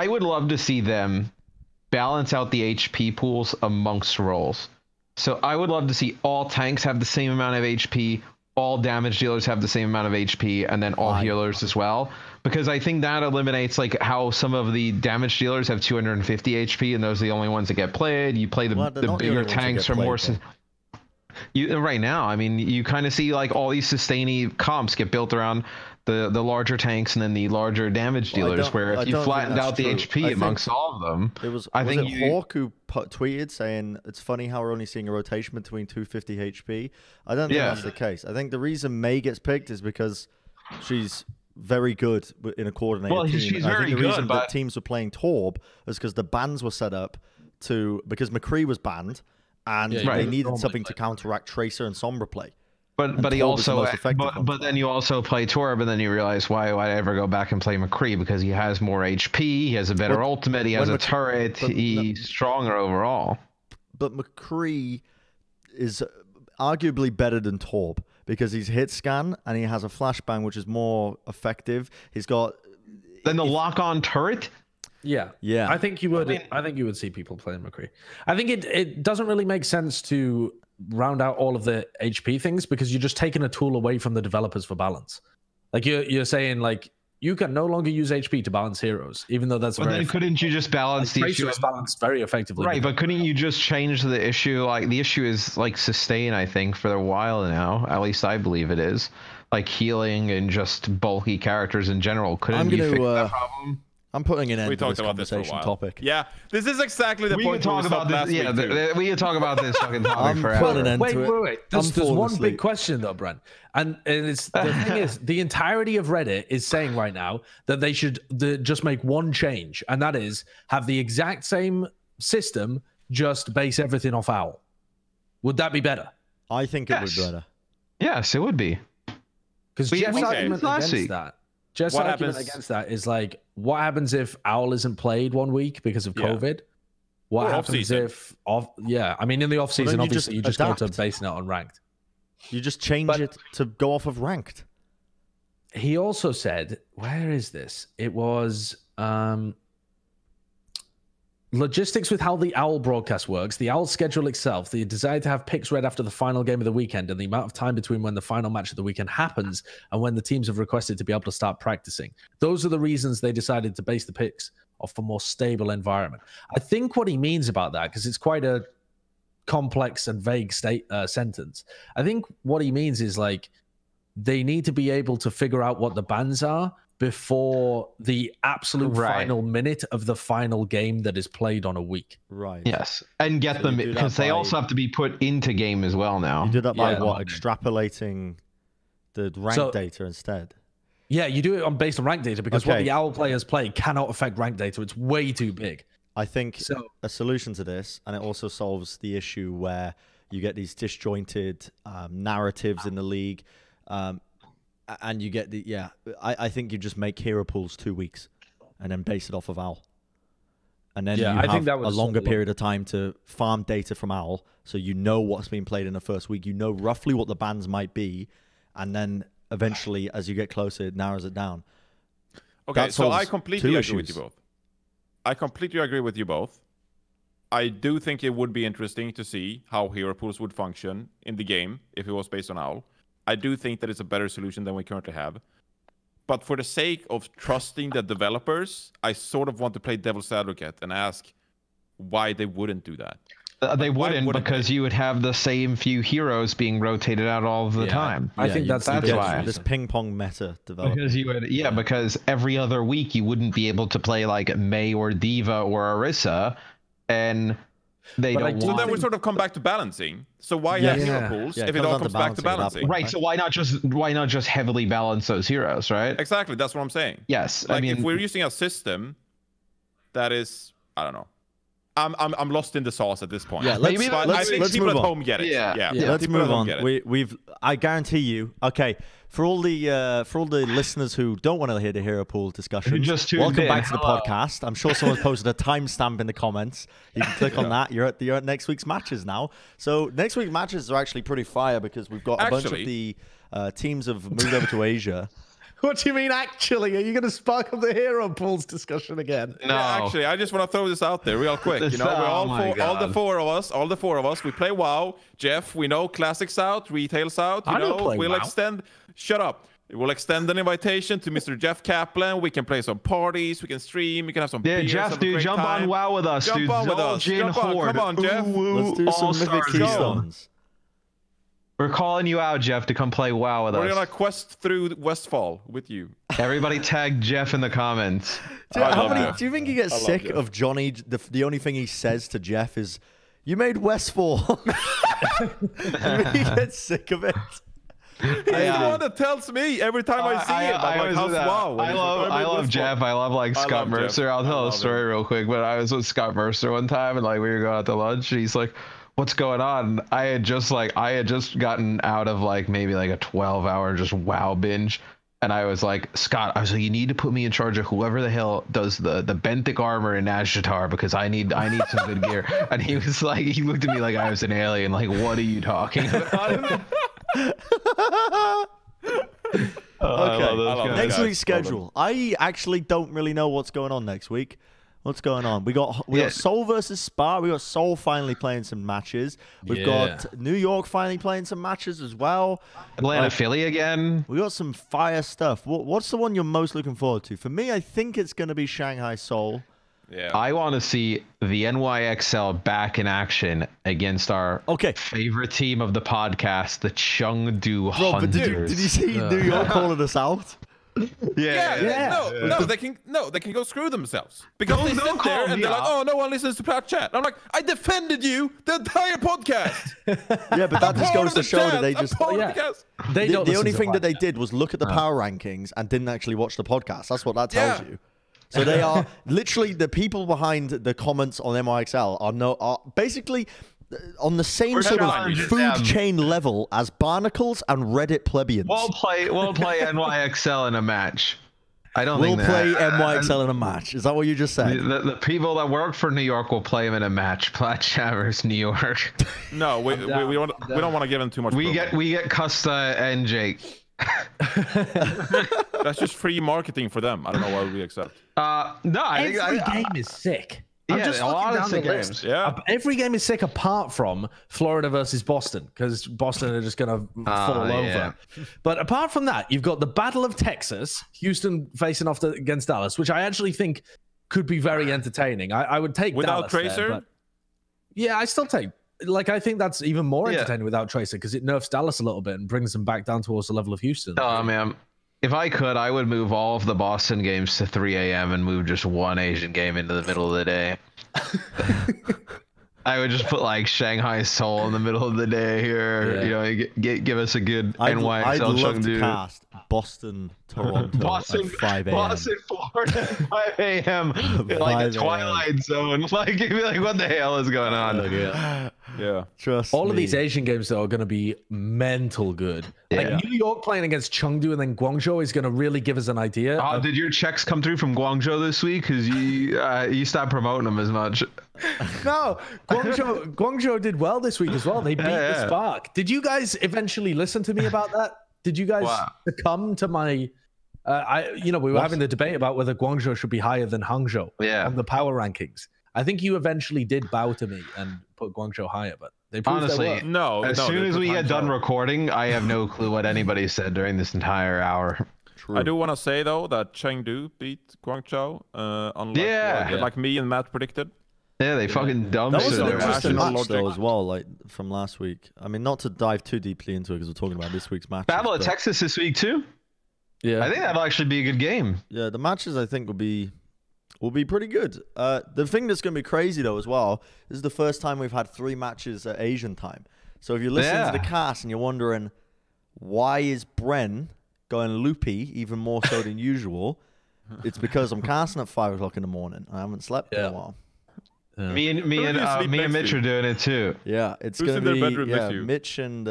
would love to see them balance out the HP pools amongst roles. So I would love to see all tanks have the same amount of HP, all damage dealers have the same amount of HP, and then all healers as well. Because I think that eliminates like how some of the damage dealers have 250 HP, and those are the only ones that get played. You play the bigger tanks for more. Right now, I mean, you kind of see like all these sustaining comps get built around the larger tanks and then the larger damage dealers, where if you flattened out the HP amongst all of them, I think Hawk who tweeted saying it's funny how we're only seeing a rotation between 250 HP. I don't think that's the case. I think the reason Mei gets picked is because she's very good in a coordinated team. She's I very think the good, reason that teams were playing Torb is because the bans were set up because McCree was banned, and they needed something to counteract Tracer and Sombra play. But he also, but then you also play Torb, and then you realize, why would I ever go back and play McCree? Because he has more HP, he has a better ultimate, he has a turret, he's stronger overall. But McCree is arguably better than Torb because he's hit scan and he has a flashbang, which is more effective. He's got then the lock-on turret. Yeah. I think you would. I think you would see people playing McCree. I think it doesn't really make sense to round out all of the HP things because you're just taking a tool away from the developers for balance. Like you're saying, like you can no longer use HP to balance heroes, even though that's. But then couldn't you just balance the issue? Balanced very effectively, right? But couldn't you just change the issue? Like the issue is like sustain, I think, for a while now. At least I believe it is. Like healing and just bulky characters in general. Couldn't you fix that problem? I'm putting an end to this conversation topic. Yeah, this is exactly the point. We can talk about this. Yeah, we can talk about this fucking topic forever. Wait. There's one big question though, Brent. And it's the thing is, the entirety of Reddit is saying right now that they should just make one change, and that is have the exact same system, just base everything off OWL. Would that be better? I think it would be better. Yes, it would be. Because Jeff's argument against that. Jeff's argument against that is like, what happens if OWL isn't played 1 week because of COVID? What happens if I mean, in the off season, obviously you just go to basing it on ranked. You just change it to go off of ranked. He also said, where is this? It was logistics with how the OWL broadcast works, the OWL schedule itself, the desire to have picks read after the final game of the weekend, and the amount of time between when the final match of the weekend happens and when the teams have requested to be able to start practicing. Those are the reasons they decided to base the picks off a more stable environment. I think what he means about that, because it's quite a complex and vague sentence, I think what he means is like they need to be able to figure out what the bans are before the absolute final minute of the final game that is played on a week. Right. Yes. And get them, because they also have to be put into game as well now. You do that by extrapolating the rank data instead. Yeah, you do it based on rank data because what the OWL players play cannot affect rank data. It's way too big. I think a solution to this, and it also solves the issue where you get these disjointed narratives in the league, and you get I think you just make hero pools 2 weeks and then base it off of OWL. And then you have a longer period of time to farm data from OWL, so you know what's being played in the first week. You know roughly what the bans might be, and then eventually, as you get closer, it narrows it down. Okay, so I completely agree with you both. I completely agree with you both. I do think it would be interesting to see how hero pools would function in the game if it was based on OWL. I do think that it's a better solution than we currently have. But for the sake of trusting the developers, I sort of want to play devil's advocate and ask why they wouldn't do that. They wouldn't because you would have the same few heroes being rotated out all the time. I think that's why. This ping pong meta development. Because you would, because every other week you wouldn't be able to play like Mei or D.Va or Orisa, and they don't. So then we sort of come back to balancing. So why have hero pools if it all comes back to balancing? Right. So why not just heavily balance those heroes? Right. Exactly. That's what I'm saying. Yes. Like, I mean, if we're using a system that is, I don't know. I'm lost in the sauce at this point. Yeah, let's move at home get it. Yeah. Let's move on. I guarantee you. Okay, for all the listeners who don't want to hear the hero pool discussion, welcome back to the podcast. I'm sure someone's posted a timestamp in the comments. You can click on that. You're at next week's matches now. So next week's matches are actually pretty fire because we've got a bunch of the teams have moved over to Asia. What do you mean, actually? Are you going to spark up the hero pools discussion again? No, actually, I just want to throw this out there real quick. You know, we're all the four of us. We play WoW. Jeff, we know Classics out, Retail's out. You know, we'll extend. Shut up. We'll extend an invitation to Mr. Jeff Kaplan. We can play some parties. We can stream. We can have some. Yeah, Jeff, dude, jump on WoW with us, dude. Jump on with us. Come on, Jeff. Let's do some Mythic Keystones. We're calling you out, Jeff, to come play WoW with us. We're gonna quest through Westfall with you. Everybody tag Jeff in the comments. Do you think he gets sick of Johnny? The only thing he says to Jeff is, "You made Westfall." He gets sick of it. He's the one that tells me every time I see him. I'm like, how's WoW? I love Jeff. I love like Scott Mercer. I'll tell a story real quick. But I was with Scott Mercer one time, and like we were going out to lunch, and he's like, what's going on? I had just gotten out of like maybe like a 12-hour just WoW binge, and I was like, Scott, I was like, you need to put me in charge of whoever the hell does the benthic armor in Azsh'tar because I need some good gear. And he was like, he looked at me like I was an alien. Like, what are you talking about? Okay, next week's schedule. I actually don't really know what's going on next week. What's going on? We got Seoul versus Spa. We got Seoul finally playing some matches. We've got New York finally playing some matches as well. Atlanta, Philly again. We got some fire stuff. What's the one you're most looking forward to? For me, I think it's going to be Shanghai Seoul. Yeah. I want to see the NYXL back in action against our favorite team of the podcast, the Chengdu Hunters. Did you see New York calling us out? No, they can go screw themselves because they sit there and they're like, oh, no one listens to Plat Chat. I'm like, I defended you the entire podcast. Yeah, but that just goes to show that they just the only thing that they did was look at the power rankings and didn't actually watch the podcast. That's what that tells you. So they are literally the people behind the comments on NYXL are basically on the same sort of food chain level as barnacles and Reddit plebeians. We'll play NYXL in a match. I don't think we'll play NYXL in a match. Is that what you just said? The people that work for New York will play them in a match. Plat Chat versus New York. No, we don't want to give them too much. We get Custa and Jake. That's just free marketing for them. I don't know why we accept. No, every game is sick. Yeah, a lot of sick games. Yeah, every game is sick apart from Florida versus Boston because Boston are just gonna fall over. But apart from that, you've got the Battle of Texas, Houston facing off against Dallas, which I actually think could be very entertaining. I would take without Dallas Tracer. There, yeah, I still take. Like, I think that's even more entertaining without Tracer because it nerfs Dallas a little bit and brings them back down towards the level of Houston. Oh, man. If I could, I would move all of the Boston games to 3 a.m. and move just one Asian game into the middle of the day. I would just put like Shanghai Seoul in the middle of the day here. Yeah. You know, give us a good NYXL I'd love Chengdu. to cast Boston, Toronto at 5 a.m. Boston, Florida at 5 a.m. like a Twilight Zone. Like, you'd be like, what the hell is going on? Yeah. Trust all me. of these Asian games though are going to be mental good. Like New York playing against Chengdu and then Guangzhou is going to really give us an idea. Did your checks come through from Guangzhou this week? Because you stopped promoting them as much. No, Guangzhou did well this week as well. They beat the Spark. Did you guys eventually listen to me about that? Did you guys succumb to my We were having the debate about whether Guangzhou should be higher than Hangzhou on the power rankings. I think you eventually did bow to me and put Guangzhou higher, but they proved honestly, no. As soon as we get done recording, I have no clue what anybody said during this entire hour. True. I do want to say though that Chengdu beat Guangzhou, like me and Matt predicted. Yeah, they fucking dumped. That was an interesting match though as well, like from last week. I mean, not to dive too deeply into it because we're talking about this week's match. Battle of Texas this week too. Yeah, I think that'll actually be a good game. Yeah, the matches I think will be pretty good. The thing that's going to be crazy though as well, this is the first time we've had 3 matches at Asian time. So if you're listening to the cast and you're wondering why is Bren going loopy even more so than usual, it's because I'm casting at 5 o'clock in the morning. I haven't slept in a while. Me and Mitch are doing it too. Yeah, it's going to be Mitch and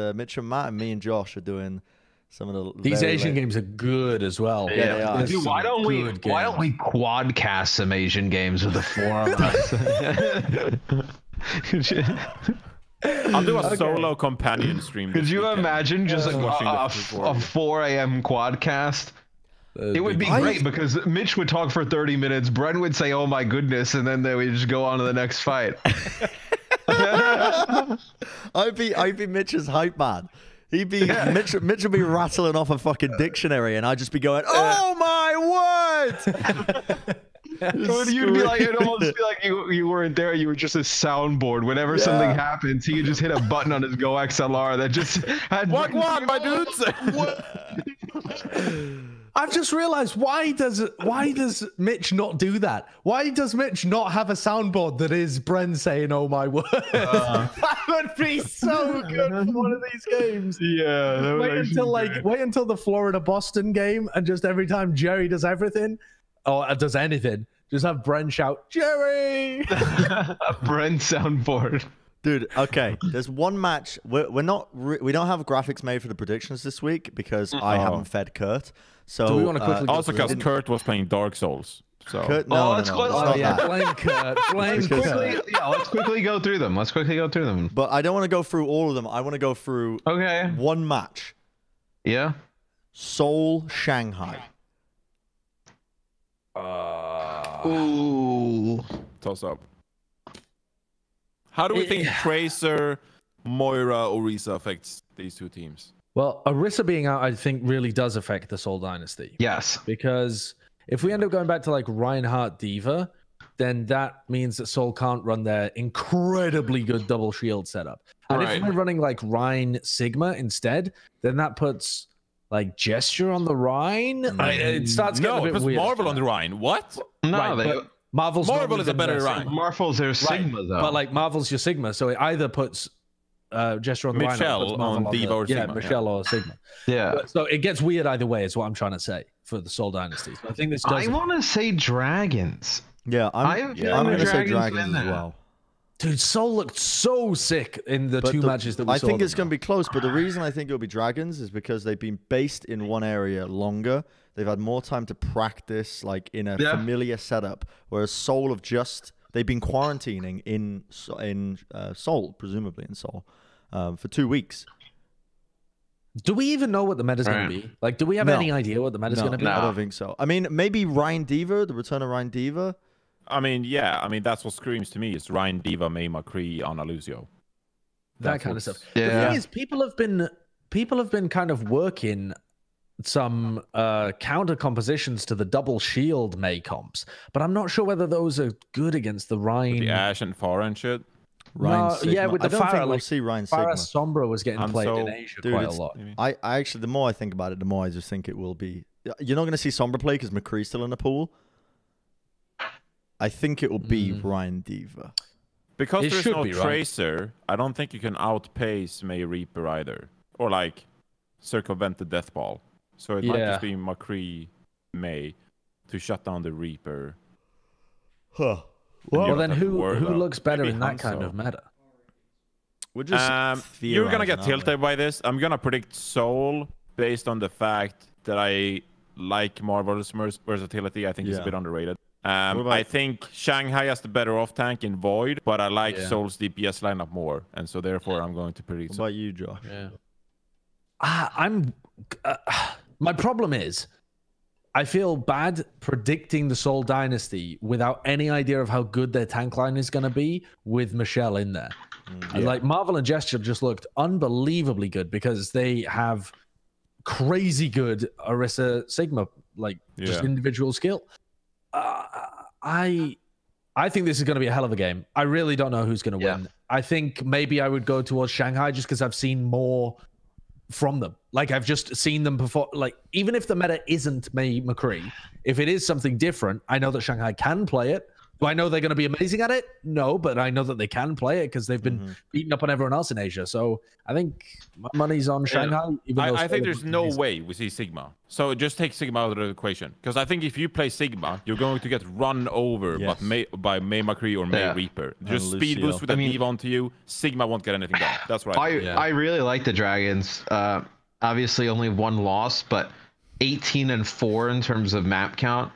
Matt and me and Josh are doing some of these Asian games are good as well. Yeah, they are. Dude, why don't we quadcast some Asian games with the 4 of us? I'll do a solo companion stream. Could you imagine just like a 4 a.m. quadcast? It would be great because Mitch would talk for 30 minutes, Bren would say, "Oh my goodness," and then they would just go on to the next fight. I'd be Mitch's hype man. He'd be Mitch would be rattling off a fucking dictionary, and I'd just be going, "Oh my word!" You'd be like, it'd almost be like you weren't there. You were just a soundboard. Whenever something happens, he could just hit a button on his Go XLR that just had what my dudes. I've just realized why does Mitch not do that? Why does Mitch not have a soundboard that is Bren saying "Oh my word"? That would be so good for one of these games. Yeah. Wait until the Florida-Boston game, and just every time Jerry does everything or does anything, just have Bren shout "Jerry!" A Bren soundboard. Dude, okay. There's one match. We don't have graphics made for the predictions this week because I haven't fed Kurt. So do we want to quickly also because Kurt was playing Dark Souls. So Kurt, let's blame Kurt. Let's quickly go through them. But I don't want to go through all of them. I want to go through one match. Yeah. Seoul, Shanghai. Ooh. Toss up. How do we think Tracer, Moira, Orisa affects these 2 teams? Well, Orisa being out, I think, really does affect the Seoul Dynasty. Yes. Because if we end up going back to like Reinhardt Diva, then that means that Seoul can't run their incredibly good double shield setup. And if we're running like Rein Sigma instead, then that puts like Gesture on the Rein. It starts getting a bit weird. Marvel on the Rein. What? No, Marvel is a better Rein. Marvel's their Sigma though. But like Marvel's your Sigma, so it either puts Gesture on the Michelle on Diva or Sigma. Yeah, Michelle or Sigma. Yeah. So it gets weird either way, is what I'm trying to say for the Seoul Dynasty. So I think this does. I want to say Dragons. Yeah, I'm going to say Dragons as well. Dude, Seoul looked so sick in the 2 matches that we saw. I think it's going to be close, but the reason I think it'll be Dragons is because they've been based in one area longer. They've had more time to practice, like in a familiar setup. Whereas Seoul have they've been quarantining in Seoul, presumably in Seoul, for 2 weeks. Do we even know what the meta's going to be? Like, do we have any idea what the meta's going to be? I don't think so. I mean, maybe Rein Diva, the return of Rein Diva. I mean, that's what screams to me is Rein Diva, May McCree, Ana Lucio. That kind of stuff. Yeah. The thing is, people have been kind of working some counter compositions to the double shield May comps, but I'm not sure whether those are good against the Rein. With the Ash and Pharah and shit. Rein Sigma. Yeah, with the Pharah, we'll see Rein Sigma. Pharah Sombra was getting played in Asia quite a lot. I actually, the more I think about it, the more I just think it will be. You're not going to see Sombra play because McCree's still in the pool. I think it will be Rein Diva. Because there's no Tracer, I don't think you can outpace May Reaper either. Or like circumvent the Death Ball. So it might just be McCree May to shut down the Reaper. Huh. Well, then who looks better in that kind of meta? We're just you're going to get tilted by this. I'm going to predict Seoul based on the fact that I like Marvel's versatility. I think it's a bit underrated. I think Shanghai has the better off-tank in Void, but I like Seoul's DPS lineup more. And so therefore, I'm going to predict What about you, Josh? Yeah. My problem is, I feel bad predicting the Seoul Dynasty without any idea of how good their tank line is going to be with Michelle in there. Like Marvel and Gesture just looked unbelievably good because they have crazy good Orisa Sigma, like just individual skill. I think this is going to be a hell of a game. I really don't know who's going to win. I think maybe I would go towards Shanghai just because I've seen more from them. Like I've just seen them perform. Like even if the meta isn't May McCree, if it is something different, I know that Shanghai can play it. Do I know they're going to be amazing at it? No, but I know that they can play it because they've been beating up on everyone else in Asia. So I think my money's on Shanghai. I think there's no way we see Sigma. So just take Sigma out of the equation. Because I think if you play Sigma, you're going to get run over by May McCree or May Reaper. Just speed boost with a Diva onto you. Sigma won't get anything done. That's right. I really like the Dragons. Obviously only one loss, but 18-4 in terms of map count.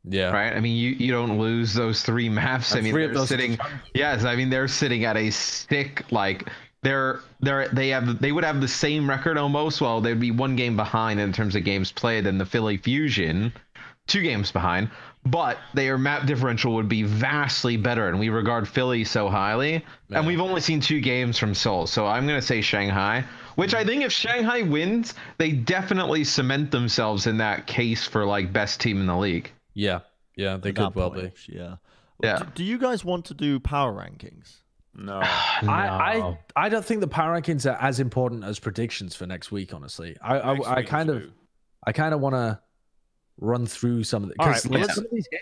Yeah. Right. I mean, you don't lose those 3 maps. I mean, they're sitting. Yes. I mean, they're sitting at a stick. Like they would have the same record almost. Well, they'd be 1 game behind in terms of games played than the Philly Fusion, 2 games behind. But their map differential would be vastly better, and we regard Philly so highly. Yeah. And we've only seen 2 games from Seoul, so I'm gonna say Shanghai. Which I think if Shanghai wins, they definitely cement themselves in that case for like best team in the league. Yeah, they could well be. Yeah. Do you guys want to do power rankings? No. I don't think the power rankings are as important as predictions for next week. Honestly, I kind of want to run through some of the. All right,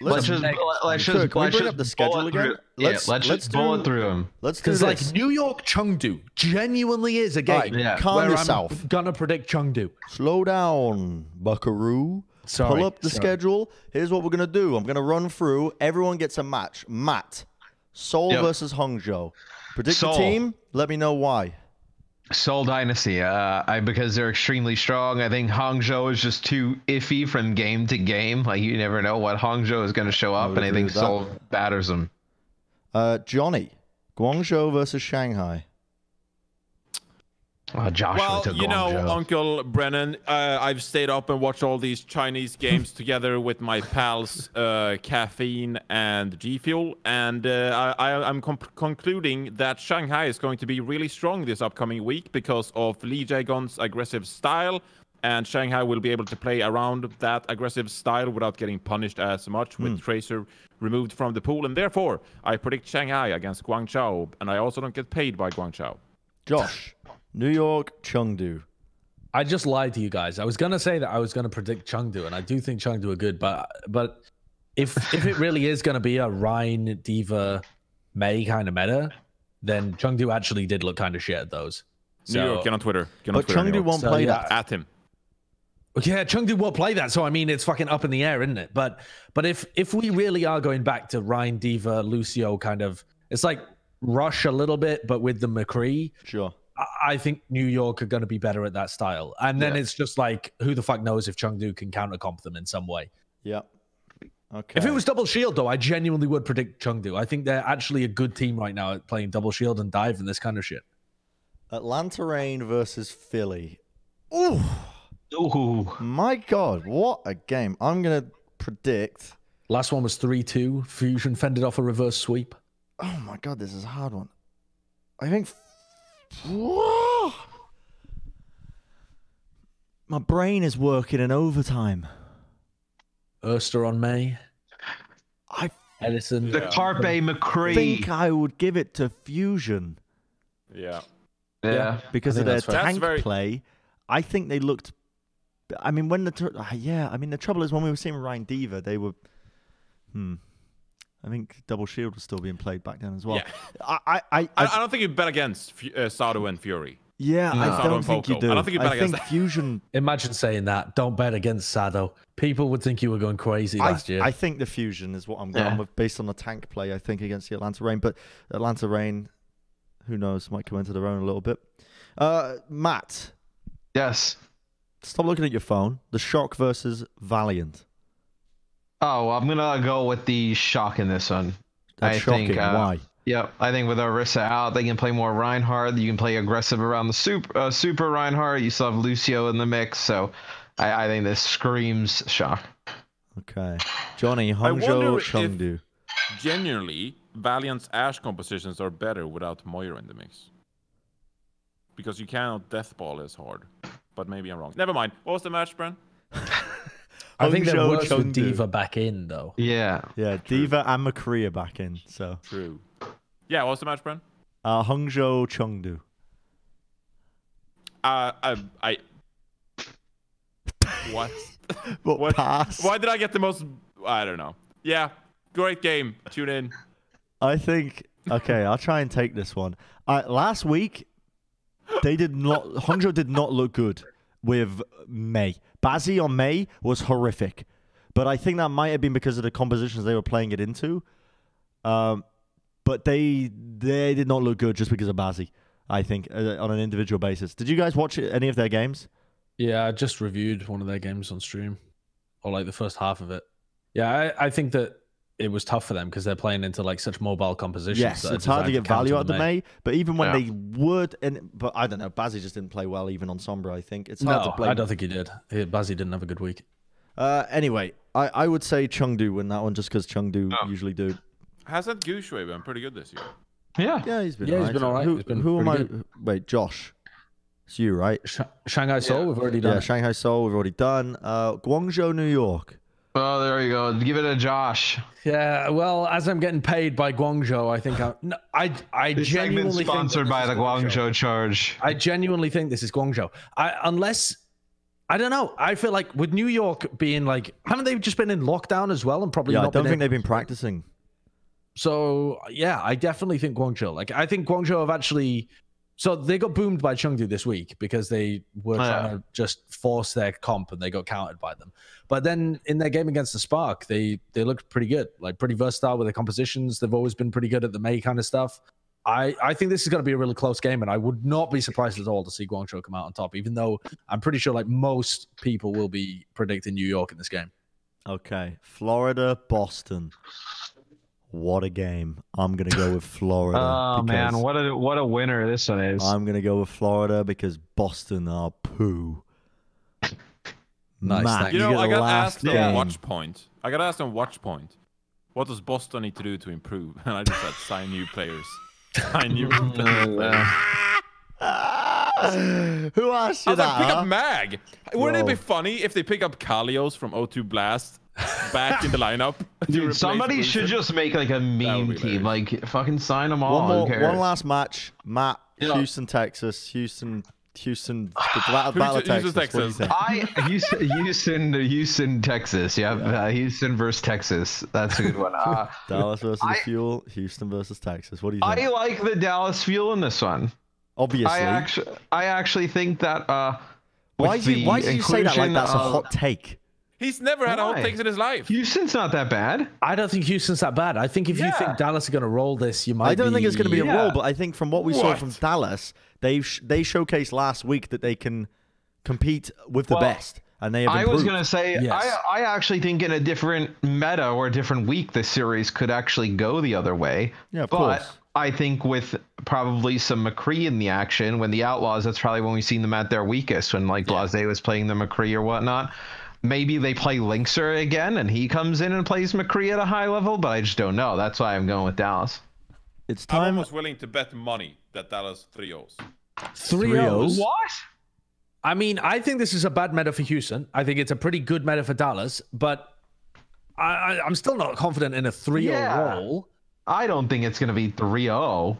let's just bring up the schedule again. Let's just bullet through them. Let's do this. Like New York Chengdu genuinely is a game calm yourself. I'm gonna predict Chengdu. Slow down, Buckaroo. Pull up the schedule. Here's what we're going to do. I'm going to run through. Everyone gets a match. Matt, Seoul versus Hangzhou. Predict the team. Let me know why. Seoul Dynasty. Because they're extremely strong. I think Hangzhou is just too iffy from game to game. Like, you never know what Hangzhou is going to show up, and I think Seoul batters them. Johnny, Guangzhou versus Shanghai. Well, you know, Uncle Brennan, I've stayed up and watched all these Chinese games together with my pals, Caffeine and G Fuel, and I'm concluding that Shanghai is going to be really strong this upcoming week because of Lee Jae-gon's aggressive style, and Shanghai will be able to play around that aggressive style without getting punished as much with Tracer removed from the pool, and therefore I predict Shanghai against Guangzhou, and I also don't get paid by Guangzhou. Josh. New York, Chengdu. I just lied to you guys. I was gonna say that I was gonna predict Chengdu, and I do think Chengdu are good. But if it really is gonna be a Rhine, Diva, May kind of meta, then Chengdu actually did look kind of shit at those. New York, get on Twitter. But Chengdu won't play that. At him. Yeah, Chengdu won't play that. So I mean, it's fucking up in the air, isn't it? But if we really are going back to Rhine, Diva, Lucio kind of, it's like Rush a little bit, but with the McCree. Sure. I think New York are going to be better at that style. And then it's just like, who the fuck knows if Chengdu can counter-comp them in some way. Yeah. Okay. If it was double shield, though, I genuinely would predict Chengdu. I think they're actually a good team right now at playing double shield and dive and this kind of shit. Atlanta Reign versus Philly. Ooh. Ooh. My God, what a game. I'm going to predict. Last one was 3-2. Fusion fended off a reverse sweep. Oh, my God, this is a hard one. I think... Whoa. My brain is working in overtime. Erster on May. Edison. The Carpe McCree. I think I would give it to Fusion. Yeah. Because of their tank play. I think they looked... I mean, when the trouble is when we were seeing Rhine Diva, they were... I think double shield was still being played back then as well. Yeah. I don't think you bet against Sado and Fury. Yeah, no. I don't think you do. I don't think you bet against that. Fusion. Imagine saying that. Don't bet against Sado. People would think you were going crazy last year. I think the Fusion is what I'm going with based on the tank play, I think, against the Atlanta Reign. But Atlanta Reign, who knows, might come into their own a little bit. Matt. Yes. Stop looking at your phone. The Shock versus Valiant. Oh, I'm gonna go with the Shock in this one. That's shocking. Why? Yep, I think with Orisa out, they can play more Reinhardt. You can play aggressive around the super Reinhardt. You still have Lucio in the mix, so I think this screams Shock. Okay. Johnny, wonder Hangzhou, if- Chengdu. Genuinely, Valiant's Ash compositions are better without Moira in the mix. Because you cannot deathball as hard. But maybe I'm wrong. Never mind. What was the match, Bren? I think they're Hangzhou, worse with Chengdu. Diva back in, though. Yeah. Yeah, Diva and McCree are back in. So True. Yeah, what was the match, Bren? Hangzhou, Chengdu. What? What pass? Why did I get the most? I don't know. Yeah, great game. Tune in. I think. Okay, I'll try and take this one. Last week, Hangzhou did not look good with Mei. Bazzi on Mei was horrific, but I think that might have been because of the compositions they were playing it into. But they did not look good just because of Bazzi. I think on an individual basis. Did you guys watch any of their games? Yeah, I just reviewed one of their games on stream, or like the first half of it. Yeah, I think that it was tough for them because they're playing into like such mobile compositions. Yes, that it's hard to get value out of the Mei. Mei, but even when they would, but I don't know, Bazzi just didn't play well even on Sombra, I think. It's hard to play. I don't think he did. Bazzi didn't have a good week. Anyway, I would say Chengdu win that one just because Chengdu usually do. Hasn't Gushue been pretty good this year? Yeah. Yeah, he's been Yeah, he's been all right. He's been who am I? pretty good. Wait, Josh. It's you, right? Shanghai Seoul, we've already done. Yeah, it. Shanghai Seoul, we've already done. Guangzhou, New York. Oh, there you go. Give it a Josh. Yeah, well, as I'm getting paid by Guangzhou, I think I This genuinely segment's think sponsored that by this the is Guangzhou Charge. I genuinely think this is Guangzhou. Unless I don't know. I feel like with New York being like, haven't they just been in lockdown as well and probably Yeah, not I don't been think they've been practicing. So yeah, I definitely think Guangzhou. Like I think Guangzhou have actually. So they got boomed by Chengdu this week because they were trying to just force their comp and they got countered by them. But then in their game against the Spark, they looked pretty good, like pretty versatile with their compositions. They've always been pretty good at the Mei kind of stuff. I think this is going to be a really close game, and I would not be surprised at all to see Guangzhou come out on top, even though I'm pretty sure like most people will be predicting New York in this game. Okay, Florida, Boston. What a game. I'm going to go with Florida. Oh, man. What a winner this one is. I'm going to go with Florida because Boston are poo. Nice. Matt, You know, I got asked on game. Watchpoint. What does Boston need to do to improve? And I just said, sign new players. Sign new players. Who asked you I was that? like, pick huh? up Mag. Wouldn't it Bro. be funny if they pick up Kalios from O2 Blast back in the lineup? to Dude, replace somebody should Wilson? just make like a meme be team. hilarious. Like, fucking sign them all. Who cares? One last match. Matt, Yeah. Houston, Texas. Houston, the battle of Houston, Texas. What do you Texas. think? Houston, Texas. Yeah, Houston versus Texas. That's a good one. Dallas versus the Fuel. Houston versus Texas. What do you think? I like the Dallas Fuel in this one. Obviously. I actually think that. Why with did you say that like inclusion that's a of- hot take? He's never had a hot Why? takes in his life. Houston's not that bad. I don't think Houston's that bad. I think if you think Dallas are going to roll this, you might. I don't think it's going to be a Yeah. roll, but I think from what we saw What? from Dallas, they showcased last week that they can compete with the Well, best, and they have I improved. was gonna say Yes. I actually think in a different meta or a different week the series could actually go the other way. Yeah, of but course. I think with probably some McCree in the action, when the Outlaws, that's probably when we've seen them at their weakest, when like Blase was playing the McCree or whatnot. Maybe they play Linkser again and he comes in and plays McCree at a high level, but I just don't know. That's why I'm going with Dallas. It's I'm time. almost willing to bet money that Dallas 3-0s. 3-0. What? I mean, I think this is a bad meta for Houston. I think it's a pretty good meta for Dallas, but I'm still not confident in a 3-0 Yeah. roll. I don't think it's gonna be 3-0.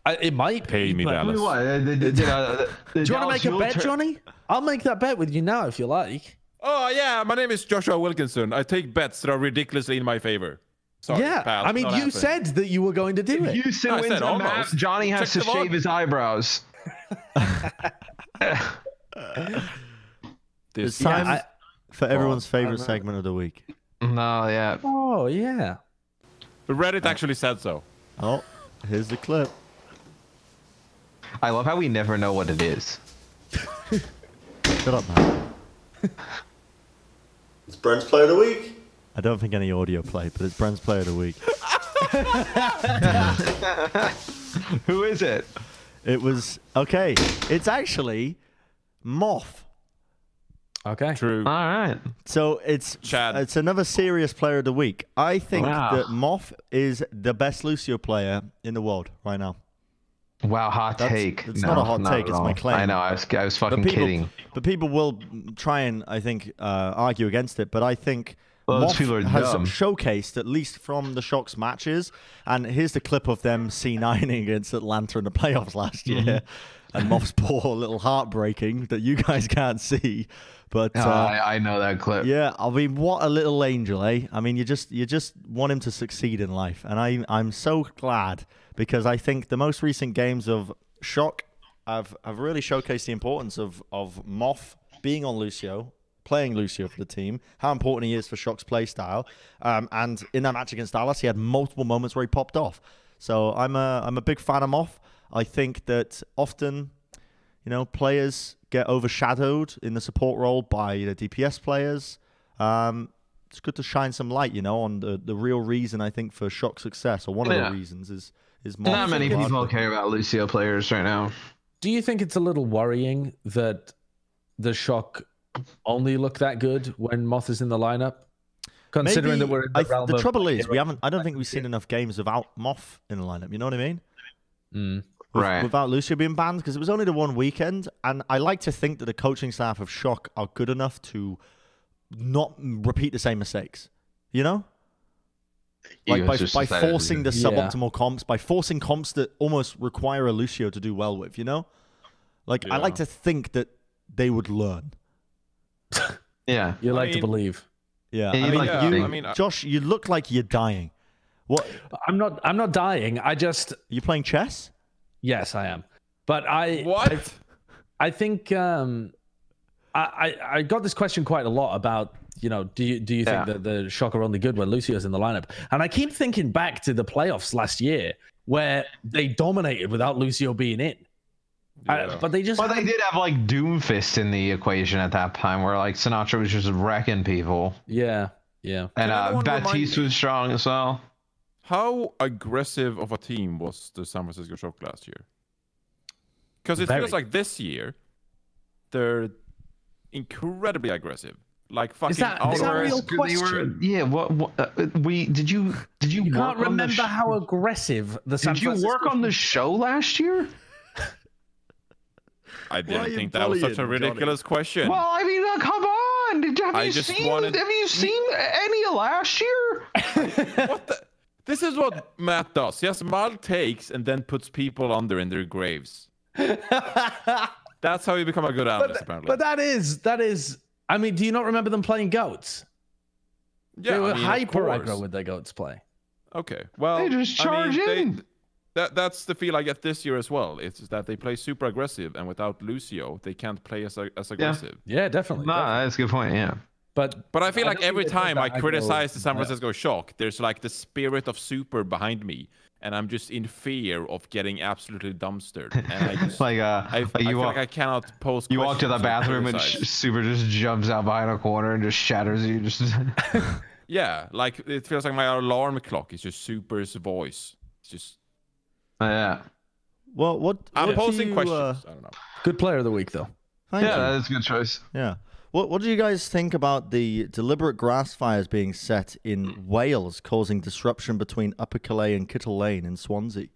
It might Pay be, me, but- Dallas. What? Do you want to make a bet, Johnny? I'll make that bet with you now if you like. Oh, yeah, my name is Joshua Wilkinson. I take bets that are ridiculously in my favor. Sorry, Yeah, pal, I mean, not you happening. said that you were going to do it. Houston No, I wins said the match. almost. Johnny has Check to the shave vote. his eyebrows. It's time for everyone's favorite know. segment of the week. No, yeah. Oh, yeah. Reddit actually said so. Oh, here's the clip. I love how we never know what it is. Shut up, man. It's Brent's Player of the Week. I don't think any audio played, but it's Brent's Player of the Week. Who is it? It was okay. It's actually Moth. Okay. True. All right. So it's Chad. It's another serious player of the week. I think that Moth is the best Lucio player in the world right now. Wow, hot take. It's not a hot take. It's my claim. I know. I was fucking kidding. But people will try and, I think, argue against it. But I think Those people are has dumb. showcased, at least from the Shock's matches, and here's the clip of them C9ing against Atlanta in the playoffs last year. And Moth's poor little heartbreaking that you guys can't see. But I know that clip. yeah, I mean, what a little angel, eh? I mean, you just want him to succeed in life, and I'm so glad, because I think the most recent games of Shock have really showcased the importance of Moth being on Lucio, playing Lucio for the team, how important he is for Shock's play style, and in that match against Dallas, he had multiple moments where he popped off. So I'm a big fan of Moth. I think that often, players get overshadowed in the support role by the DPS players. It's good to shine some light, on the real reason, I think, for Shock's success, or one of the reasons is Moth. Not many people care about Lucio players right now. Do you think it's a little worrying that the Shock only look that good when Moth is in the lineup? Considering that we're in the realm the of trouble is, hero. I don't think we've seen enough games without Moth in the lineup. You know what I mean? Right. Without Lucio being banned, because it was only the one weekend, and I like to think that the coaching staff of Shock are good enough to not repeat the same mistakes. Like by forcing the suboptimal comps, by forcing comps that almost require a Lucio to do well with. Like I like to think that they would learn. Yeah, you like to believe. Yeah, I mean, Josh, you look like you're dying. What? I'm not dying. You playing chess? Yes, I am. But I think I got this question quite a lot about, do you think that the Shock are only good when Lucio's in the lineup? And I keep thinking back to the playoffs last year where they dominated without Lucio being in. But they just... Well, they did have like Doomfist in the equation at that time, where like Sinatraa was just wrecking people. Yeah. And Baptiste was strong as well. How aggressive of a team was the San Francisco Shock last year? Because it feels like this year they're incredibly aggressive. Like fucking. Is that a real question? Did you can't remember how aggressive the San Francisco... Did you work on the show last year? I didn't think that was such a ridiculous question. Well, I mean, come on. Have you seen any of last year? What the? This is what Matt does. He has mild takes and then puts people under in their graves. That's how you become a good analyst, apparently. But that is. I mean, do you not remember them playing goats? Yeah, they were hyper aggro with their goats play. Okay, well, they just charge in. That's the feel I get this year as well. It's that they play super aggressive, and without Lucio, they can't play as aggressive. Yeah, definitely. That's a good point. Yeah. But I feel like every time I criticize the San Francisco Shock, there's like the spirit of super behind me, and I'm just in fear of getting absolutely dumpstered. And I just I feel like I cannot post. You walk to the bathroom and super just jumps out behind a corner and just shatters you. Just yeah, like it feels like my alarm clock is just Super's voice. It's just yeah. Well, I'm posing questions. I don't know. Good player of the week though. That's a good choice. Yeah. What do you guys think about the deliberate grass fires being set in Wales, causing disruption between Upper Calais and Kittle Lane in Swansea?